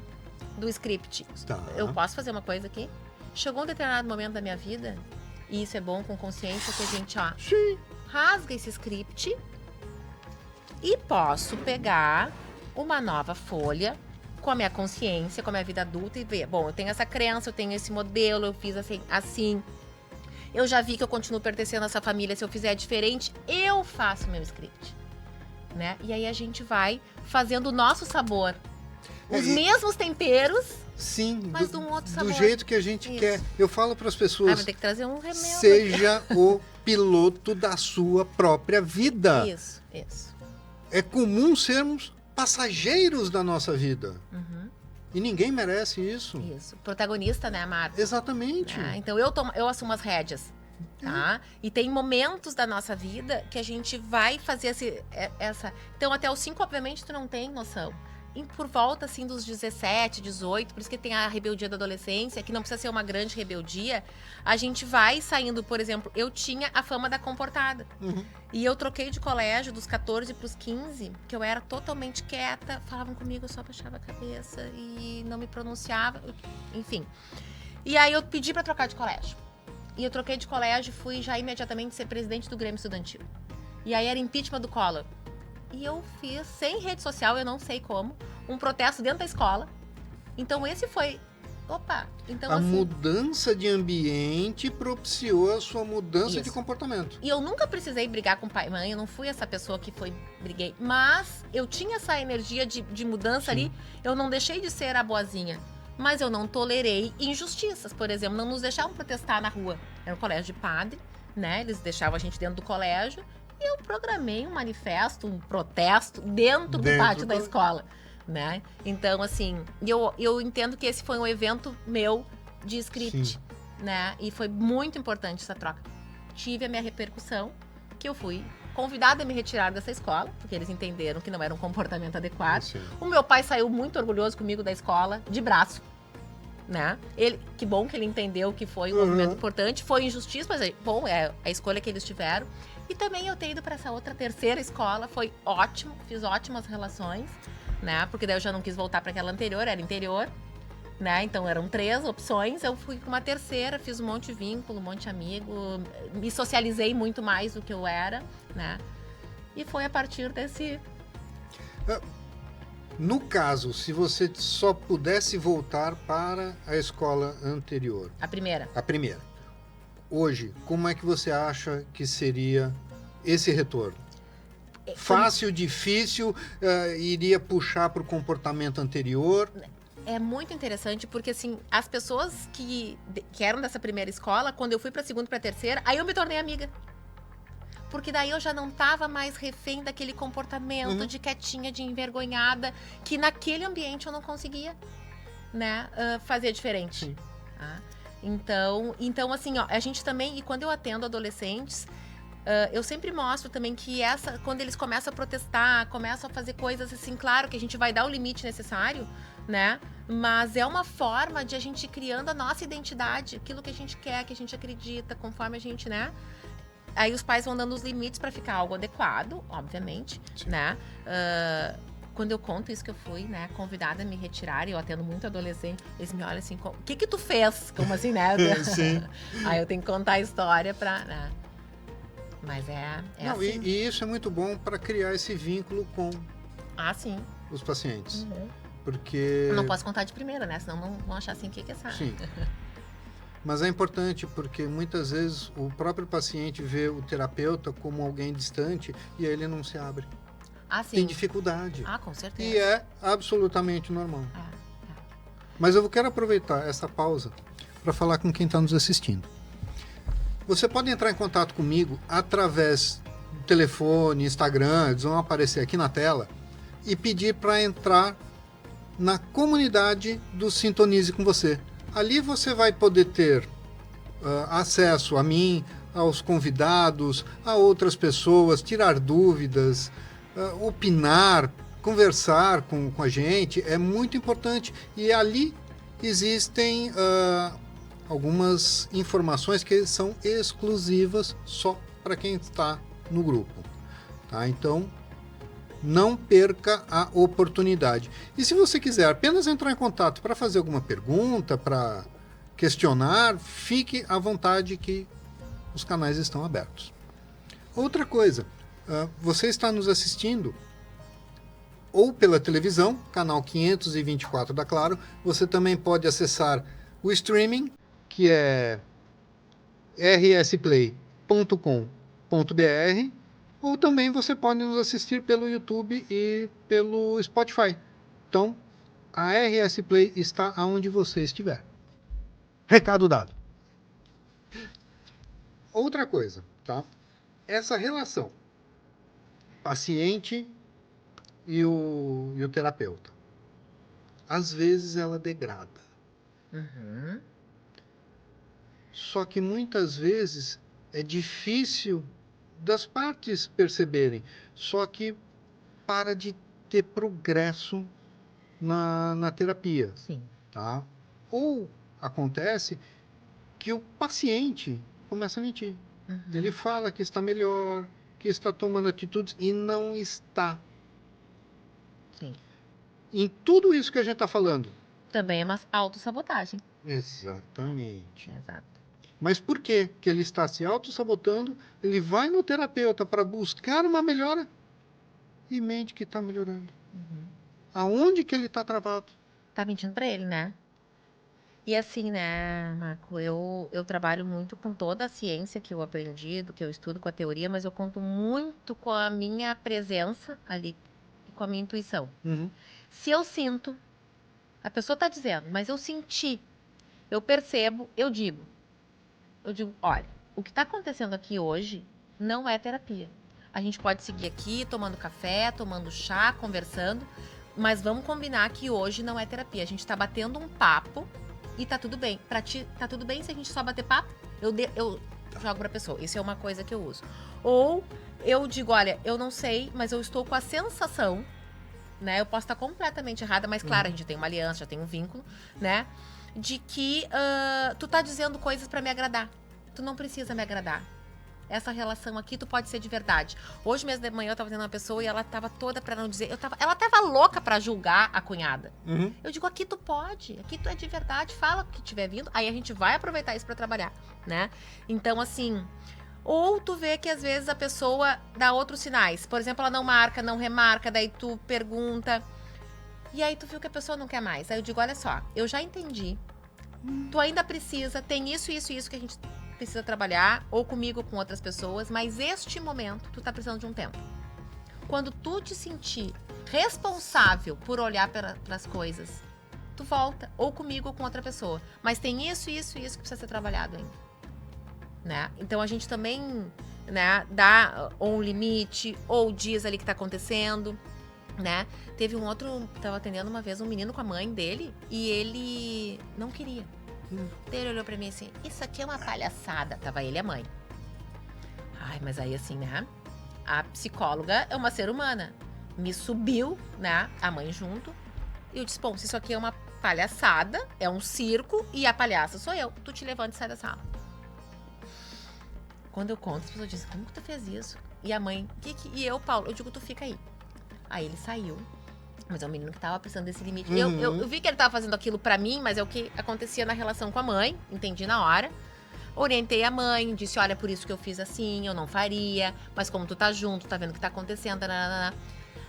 do script. Tá. Eu posso fazer uma coisa aqui? Chegou um determinado momento da minha vida, e isso é bom com consciência, que a gente, ó, Sim. rasga esse script e posso pegar uma nova folha com a minha consciência, com a minha vida adulta e ver, bom, eu tenho essa crença, eu tenho esse modelo, eu fiz assim. Eu já vi que eu continuo pertencendo a essa família. Se eu fizer diferente, eu faço meu script, né? E aí a gente vai fazendo o nosso sabor. Os mesmos temperos, sim, mas de um outro sabor. Do jeito que a gente quer. Eu falo para as pessoas, vai ter que trazer um remédio. Seja o piloto da sua própria vida. Isso. É comum sermos passageiros da nossa vida. Uhum. E ninguém merece isso. Isso. Protagonista, né, Marta? Exatamente. Então eu assumo as rédeas, tá? E tem momentos da nossa vida que a gente vai fazer essa... Então até os 5, obviamente, tu não tem noção. E por volta, assim, dos 17, 18, por isso que tem a rebeldia da adolescência, que não precisa ser uma grande rebeldia, a gente vai saindo, por exemplo, eu tinha a fama da comportada. Uhum. E eu troquei de colégio dos 14 para os 15, que eu era totalmente quieta, falavam comigo, eu só abaixava a cabeça e não me pronunciava, enfim. E aí eu pedi para trocar de colégio. E eu troquei de colégio e fui já imediatamente ser presidente do Grêmio Estudantil. E aí era impeachment do Collor. E eu fiz, sem rede social, eu não sei como, um protesto dentro da escola. Então esse foi... Opa! Então, a assim, mudança de ambiente propiciou a sua mudança de comportamento. E eu nunca precisei brigar com pai e mãe, eu não fui essa pessoa que briguei. Mas eu tinha essa energia de mudança ali, eu não deixei de ser a boazinha. Mas eu não tolerei injustiças, por exemplo, não nos deixavam protestar na rua. Era um colégio de padre, né? Eles deixavam a gente dentro do colégio. E eu programei um manifesto, um protesto dentro do pátio da escola, né? Então, assim, eu entendo que esse foi um evento meu de script, né? E foi muito importante essa troca. Tive a minha repercussão, que eu fui convidada a me retirar dessa escola, porque eles entenderam que não era um comportamento adequado. Sim. O meu pai saiu muito orgulhoso comigo da escola, de braço, né? Que bom que ele entendeu que foi um movimento importante, foi injustiça, mas bom, é a escolha que eles tiveram. E também eu ter ido para essa outra terceira escola, foi ótimo, fiz ótimas relações, né? Porque daí eu já não quis voltar para aquela anterior, era interior, né? Então eram 3 opções, eu fui com uma terceira, fiz um monte de vínculo, um monte de amigo, me socializei muito mais do que eu era, né? E foi a partir desse... No caso, se você só pudesse voltar para a escola anterior. A primeira. Hoje, como é que você acha que seria esse retorno? Fácil, difícil, iria puxar para o comportamento anterior? É muito interessante, porque assim, as pessoas que eram dessa primeira escola, quando eu fui pra segunda e pra terceira, aí eu me tornei amiga. Porque daí eu já não tava mais refém daquele comportamento de quietinha, de envergonhada, que naquele ambiente eu não conseguia, né, fazer diferente. Sim. Tá? Então, assim, ó, a gente também, e quando eu atendo adolescentes, eu sempre mostro também que quando eles começam a protestar, começam a fazer coisas assim, claro que a gente vai dar o limite necessário, né? Mas é uma forma de a gente ir criando a nossa identidade, aquilo que a gente quer, que a gente acredita, conforme a gente, né? Aí os pais vão dando os limites para ficar algo adequado, obviamente, Sim. né? Quando eu conto isso que eu fui, né, convidada a me retirar, e eu atendo muito adolescente, eles me olham assim, o que tu fez? Como assim, né? Sim. Aí eu tenho que contar a história pra... Né? Mas Não, assim. e isso é muito bom para criar esse vínculo com Sim. os pacientes. Uhum. Porque... Eu não posso contar de primeira, né? Senão não vão achar assim, o que é essa? Sim. Mas é importante porque muitas vezes o próprio paciente vê o terapeuta como alguém distante e aí ele não se abre. Sim. Tem dificuldade. Com certeza. E é absolutamente normal. É. Mas eu quero aproveitar essa pausa para falar com quem está nos assistindo. Você pode entrar em contato comigo através do telefone, Instagram, eles vão aparecer aqui na tela, e pedir para entrar na comunidade do Sintonize com Você. Ali você vai poder ter acesso a mim, aos convidados, a outras pessoas, tirar dúvidas, opinar, conversar com a gente. É muito importante. E ali existem algumas informações que são exclusivas só para quem está no grupo. Tá? Então, não perca a oportunidade. E se você quiser apenas entrar em contato para fazer alguma pergunta, para questionar, fique à vontade que os canais estão abertos. Outra coisa, você está nos assistindo ou pela televisão, canal 524 da Claro, você também pode acessar o streaming, que é rsplay.com.br, ou também você pode nos assistir pelo YouTube e pelo Spotify. Então, a RS Play está aonde você estiver. Recado dado. Outra coisa, tá? Essa relação paciente e o terapeuta, às vezes ela degrada. Uhum. Só que muitas vezes é difícil das partes perceberem. Só que para de ter progresso na terapia. Sim. Tá? Ou acontece que o paciente começa a mentir. Uhum. Ele fala que está melhor, que está tomando atitudes e não está. Sim. Em tudo isso que a gente está falando. Também é uma autossabotagem. Exatamente. Exato. Mas por que ele está se auto-sabotando? Ele vai no terapeuta para buscar uma melhora e mente que está melhorando. Uhum. Aonde que ele está travado? Tá mentindo pra ele, né? E assim, né, Marco, eu trabalho muito com toda a ciência que eu aprendi, do que eu estudo com a teoria, mas eu conto muito com a minha presença ali, com a minha intuição. Uhum. Se eu sinto, a pessoa tá dizendo, mas eu senti, eu percebo, eu digo, olha, o que tá acontecendo aqui hoje não é terapia. A gente pode seguir aqui tomando café, tomando chá, conversando, mas vamos combinar que hoje não é terapia. A gente tá batendo um papo e tá tudo bem. Pra ti, tá tudo bem se a gente só bater papo? Eu jogo pra pessoa. Isso é uma coisa que eu uso. Ou eu digo, olha, eu não sei, mas eu estou com a sensação, né? Eu posso estar completamente errada, mas claro, a gente tem uma aliança, já tem um vínculo, né? De que tu tá dizendo coisas pra me agradar. Tu não precisa me agradar. Essa relação aqui, tu pode ser de verdade. Hoje mesmo de manhã eu tava tendo uma pessoa e ela tava toda pra não dizer... Ela tava louca pra julgar a cunhada. Uhum. Eu digo, aqui tu pode. Aqui tu é de verdade. Fala o que tiver vindo. Aí a gente vai aproveitar isso pra trabalhar, né? Então, assim... Ou tu vê que às vezes a pessoa dá outros sinais. Por exemplo, ela não marca, não remarca. Daí tu pergunta... E aí tu viu que a pessoa não quer mais. Aí eu digo, olha só, eu já entendi. Tu ainda precisa, tem isso que a gente precisa trabalhar, ou comigo ou com outras pessoas, mas este momento tu tá precisando de um tempo. Quando tu te sentir responsável por olhar para as coisas tu volta, ou comigo ou com outra pessoa. Mas tem isso que precisa ser trabalhado ainda. Né? Então a gente também, né, dá ou um limite, ou dias ali que tá acontecendo, né? Teve um outro, tava atendendo uma vez um menino com a mãe dele, e ele não queria. Ele olhou pra mim assim, isso aqui é uma palhaçada. Tava ele e a mãe. Ai, mas aí assim, né? A psicóloga é uma ser humana. Me subiu, né? A mãe junto. E eu disse, bom, se isso aqui é uma palhaçada, é um circo, e a palhaça sou eu. Tu te levanta e sai da sala. Quando eu conto, as pessoas dizem, como que tu fez isso? E a mãe, e eu, Paulo, eu digo, tu fica aí. Aí ele saiu. Mas é um menino que tava precisando desse limite. Eu vi que ele tava fazendo aquilo pra mim, mas é o que acontecia na relação com a mãe. Entendi na hora. Orientei a mãe, disse, olha, por isso que eu fiz assim, eu não faria. Mas como tu tá junto, tá vendo o que tá acontecendo. Nananana.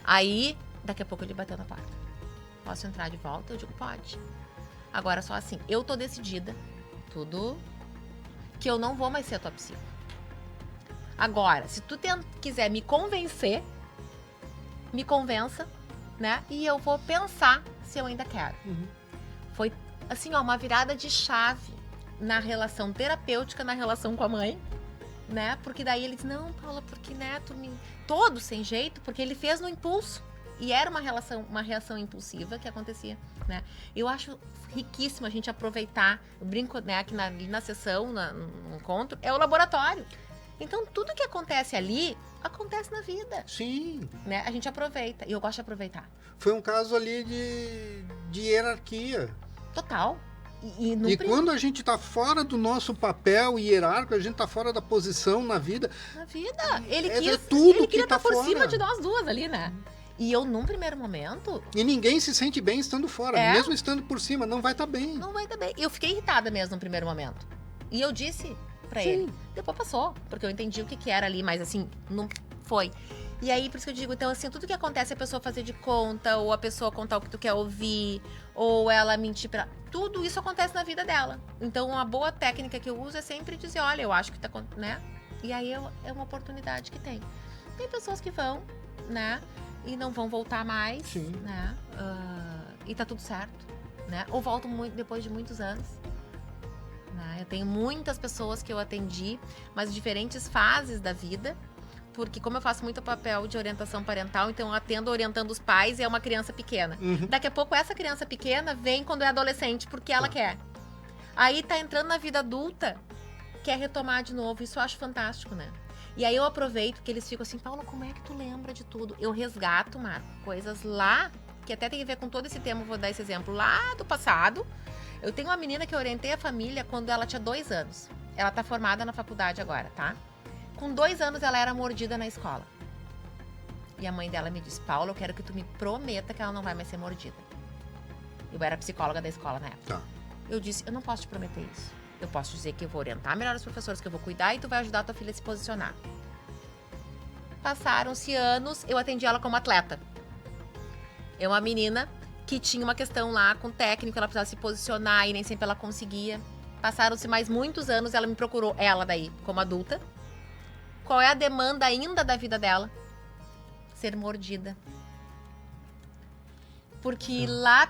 Aí, daqui a pouco ele bateu na porta. Posso entrar de volta? Eu digo, pode. Agora só assim, eu tô decidida, tudo, que eu não vou mais ser a tua psico. Agora, se tu quiser me convencer, me convença, né? E eu vou pensar se eu ainda quero. Foi, assim, ó, uma virada de chave na relação terapêutica, na relação com a mãe, né? Porque daí ele disse, não, Paula, porque, né, todo sem jeito, porque ele fez no impulso. E era uma reação impulsiva que acontecia, né? Eu acho riquíssimo a gente aproveitar, eu brinco, né, aqui na sessão, no encontro, é o laboratório. Então, tudo que acontece ali, acontece na vida. Sim. Né? A gente aproveita, e eu gosto de aproveitar. Foi um caso ali de hierarquia. Total. E quando a gente está fora do nosso papel hierárquico, a gente está fora da posição na vida. Na vida. Ele queria estar por fora. Cima de nós duas ali, né? E eu, num primeiro momento... E ninguém se sente bem estando fora. Mesmo estando por cima, não vai estar bem. Não vai estar bem. Eu fiquei irritada mesmo no primeiro momento. E eu disse pra ele. Depois passou, porque eu entendi o que era ali, mas assim, não foi. E aí, por isso que eu digo, então assim, tudo que acontece, a pessoa fazer de conta, ou a pessoa contar o que tu quer ouvir, ou ela mentir pra... Tudo isso acontece na vida dela. Então, uma boa técnica que eu uso é sempre dizer, olha, eu acho que tá... né? E aí, é uma oportunidade que tem. Tem pessoas que vão, né? E não vão voltar mais, né? E tá tudo certo, né? Ou voltam depois de muitos anos. Né? Eu tenho muitas pessoas que eu atendi, mas diferentes fases da vida, porque como eu faço muito papel de orientação parental, então eu atendo orientando os pais e é uma criança pequena. Daqui a pouco essa criança pequena vem quando é adolescente, porque ela quer. Aí tá entrando na vida adulta, quer retomar de novo, isso eu acho fantástico, né? E aí eu aproveito que eles ficam assim, Paula, como é que tu lembra de tudo? Eu resgato, Marco, coisas lá, que até tem a ver com todo esse tema, vou dar esse exemplo, lá do passado. Eu tenho uma menina que eu orientei a família quando ela tinha 2 anos. Ela tá formada na faculdade agora, tá? Com 2 anos ela era mordida na escola. E a mãe dela me disse, Paula, eu quero que tu me prometa que ela não vai mais ser mordida. Eu era psicóloga da escola na época. Tá. Eu disse, eu não posso te prometer isso. Eu posso dizer que eu vou orientar melhor os professores, que eu vou cuidar e tu vai ajudar a tua filha a se posicionar. Passaram-se anos, eu atendi ela como atleta. É uma menina que tinha uma questão lá com o técnico, ela precisava se posicionar e nem sempre ela conseguia. Passaram-se mais muitos anos, ela me procurou, ela daí, como adulta. Qual é a demanda ainda da vida dela? Ser mordida. Porque lá,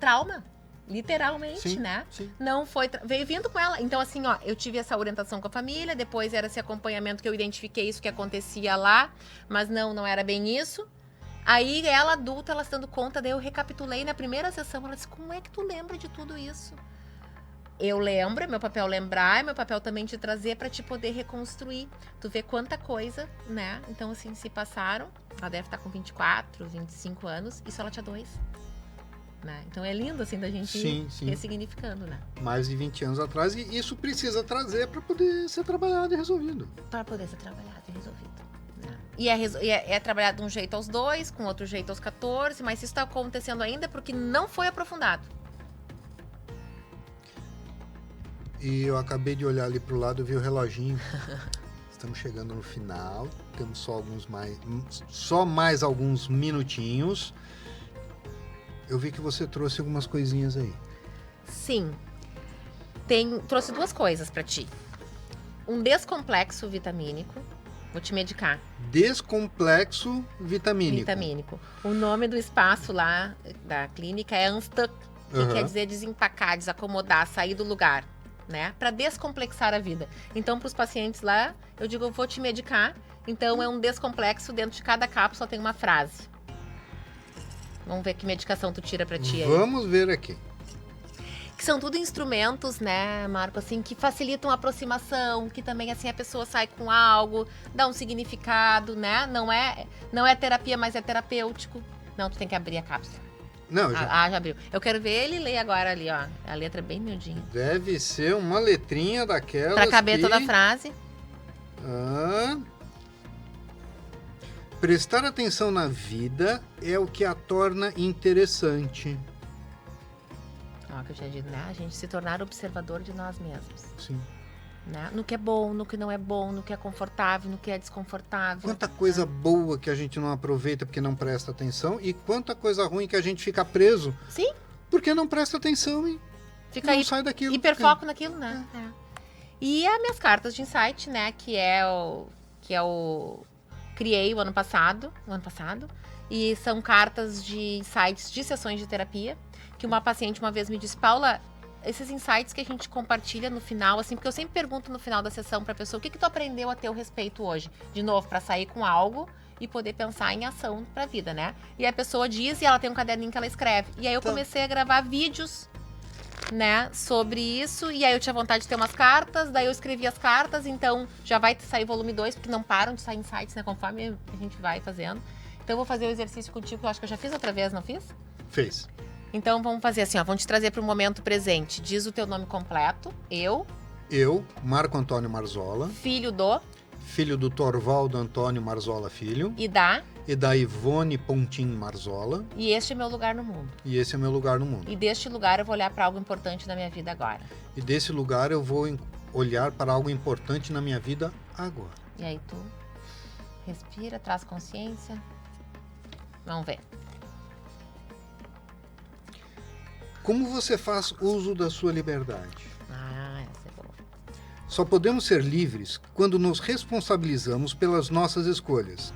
trauma. Literalmente, né? Sim. Não foi... Veio vindo com ela. Então, assim, ó, eu tive essa orientação com a família, depois era esse acompanhamento que eu identifiquei isso que acontecia lá, mas não era bem isso. Aí, ela adulta, ela se dando conta, daí eu recapitulei na primeira sessão, ela disse, como é que tu lembra de tudo isso? Eu lembro, é meu papel lembrar, é meu papel também te trazer pra te poder reconstruir. Tu vê quanta coisa, né? Então, assim, se passaram, ela deve estar com 24, 25 anos, isso ela tinha 2. Né? Então é lindo assim da gente ressignificando, né? Mais de 20 anos atrás, e isso precisa trazer para poder ser trabalhado e resolvido. Para poder ser trabalhado e resolvido. Né? E é trabalhado de um jeito aos 2, com outro jeito aos 14, mas isso está acontecendo ainda porque não foi aprofundado. E eu acabei de olhar ali pro lado e vi o reloginho. Estamos chegando no final, temos só mais alguns minutinhos. Eu vi que você trouxe algumas coisinhas aí. Sim. Trouxe 2 coisas pra ti. Um descomplexo vitamínico. Vou te medicar. Descomplexo vitamínico. Vitamínico. O nome do espaço lá da clínica é Unstuck. que Uhum. quer dizer desempacar, desacomodar, sair do lugar, né? Para descomplexar a vida. Então, para os pacientes lá, eu digo, eu vou te medicar. Então, é um descomplexo, dentro de cada cápsula tem uma frase. Vamos ver que medicação tu tira para ti aí. Vamos ver aqui. Que são tudo instrumentos, né, Marco, assim, que facilitam a aproximação, que também, assim, a pessoa sai com algo, dá um significado, né? Não é terapia, mas é terapêutico. Não, tu tem que abrir a cápsula. Não, já. Já abriu. Eu quero ver ele ler agora ali, ó. A letra é bem miudinha. Deve ser uma letrinha daquelas Pra caber que... toda a frase. Prestar atenção na vida é o que a torna interessante. Ó, que eu já disse, né? A gente se tornar observador de nós mesmos. Sim. Né? No que é bom, no que não é bom, no que é confortável, no que é desconfortável. Quanta coisa boa que a gente não aproveita porque não presta atenção e quanta coisa ruim que a gente fica preso Sim. porque não presta atenção e Fica não aí sai daquilo. hiperfoco naquilo, né? É. E as minhas cartas de insight, né? Que é o criei o ano passado. E são cartas de insights de sessões de terapia. Que uma paciente uma vez me disse, Paula, esses insights que a gente compartilha no final, assim, porque eu sempre pergunto no final da sessão pra pessoa, o que tu aprendeu a teu respeito hoje? De novo, pra sair com algo e poder pensar em ação pra vida, né? E a pessoa diz e ela tem um caderninho que ela escreve. E aí eu comecei a gravar vídeos, né, sobre isso, e aí eu tinha vontade de ter umas cartas, daí eu escrevi as cartas, então já vai sair volume 2, porque não param de sair insights, né, conforme a gente vai fazendo. Então eu vou fazer o exercício contigo, que eu acho que eu já fiz outra vez, não fiz? Fez. Então vamos fazer assim, ó, vamos te trazer para o momento presente. Diz o teu nome completo, eu, Marco Antônio Marzola, filho filho do Torvaldo Antônio Marzola Filho, e da Ivone Pontim Marzola, e este é meu lugar no mundo. e esse é meu lugar no mundo. E deste lugar eu vou olhar para algo importante na minha vida agora. E desse lugar eu vou olhar para algo importante na minha vida agora. E aí tu respira, traz consciência. Vamos ver. Como você faz uso da sua liberdade? Essa é boa. Só podemos ser livres quando nos responsabilizamos pelas nossas escolhas.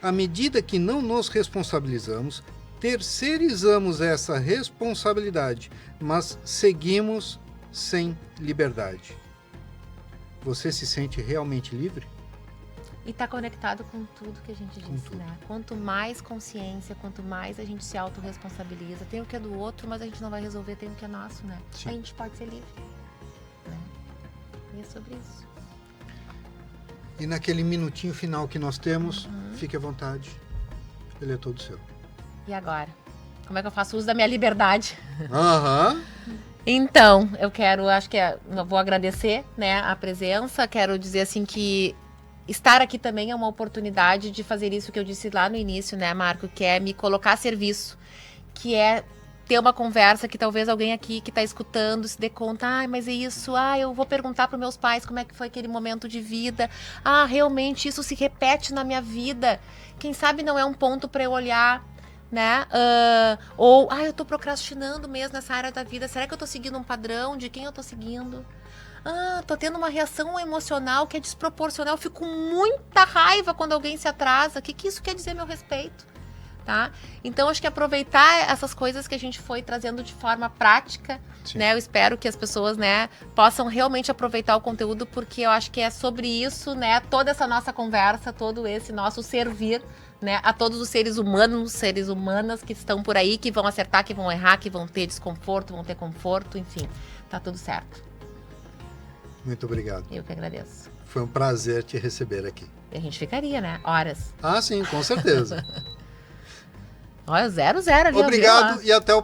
À medida que não nos responsabilizamos, terceirizamos essa responsabilidade, mas seguimos sem liberdade. Você se sente realmente livre? E tá conectado com tudo que a gente Com disse, tudo. né? Quanto mais consciência, quanto mais a gente se autorresponsabiliza, tem o que é do outro, mas a gente não vai resolver, tem o que é nosso, né? Sim. A gente pode ser livre, né? E é sobre isso. E naquele minutinho final que nós temos, fique à vontade. Ele é todo seu. E agora? Como é que eu faço uso da minha liberdade? Aham. Então, eu vou agradecer, né, a presença, quero dizer assim que estar aqui também é uma oportunidade de fazer isso que eu disse lá no início, né, Marco, que é me colocar a serviço, que é ter uma conversa que talvez alguém aqui que está escutando se dê conta, mas é isso, eu vou perguntar para meus pais como é que foi aquele momento de vida, realmente isso se repete na minha vida, quem sabe não é um ponto para eu olhar, né, eu tô procrastinando mesmo nessa área da vida, será que eu tô seguindo um padrão, de quem eu tô seguindo? Tô tendo uma reação emocional que é desproporcional, eu fico com muita raiva quando alguém se atrasa, o que isso quer dizer a meu respeito? Tá? Então, acho que aproveitar essas coisas que a gente foi trazendo de forma prática, né? Eu espero que as pessoas, né, possam realmente aproveitar o conteúdo, porque eu acho que é sobre isso, né, toda essa nossa conversa, todo esse nosso servir, né, a todos os seres humanos, seres humanas que estão por aí, que vão acertar, que vão errar, que vão ter desconforto, vão ter conforto, enfim, tá tudo certo. Muito obrigado. Eu que agradeço. Foi um prazer te receber aqui. E a gente ficaria, né, horas. Sim, com certeza. Olha, 0-0 ali. Obrigado e até o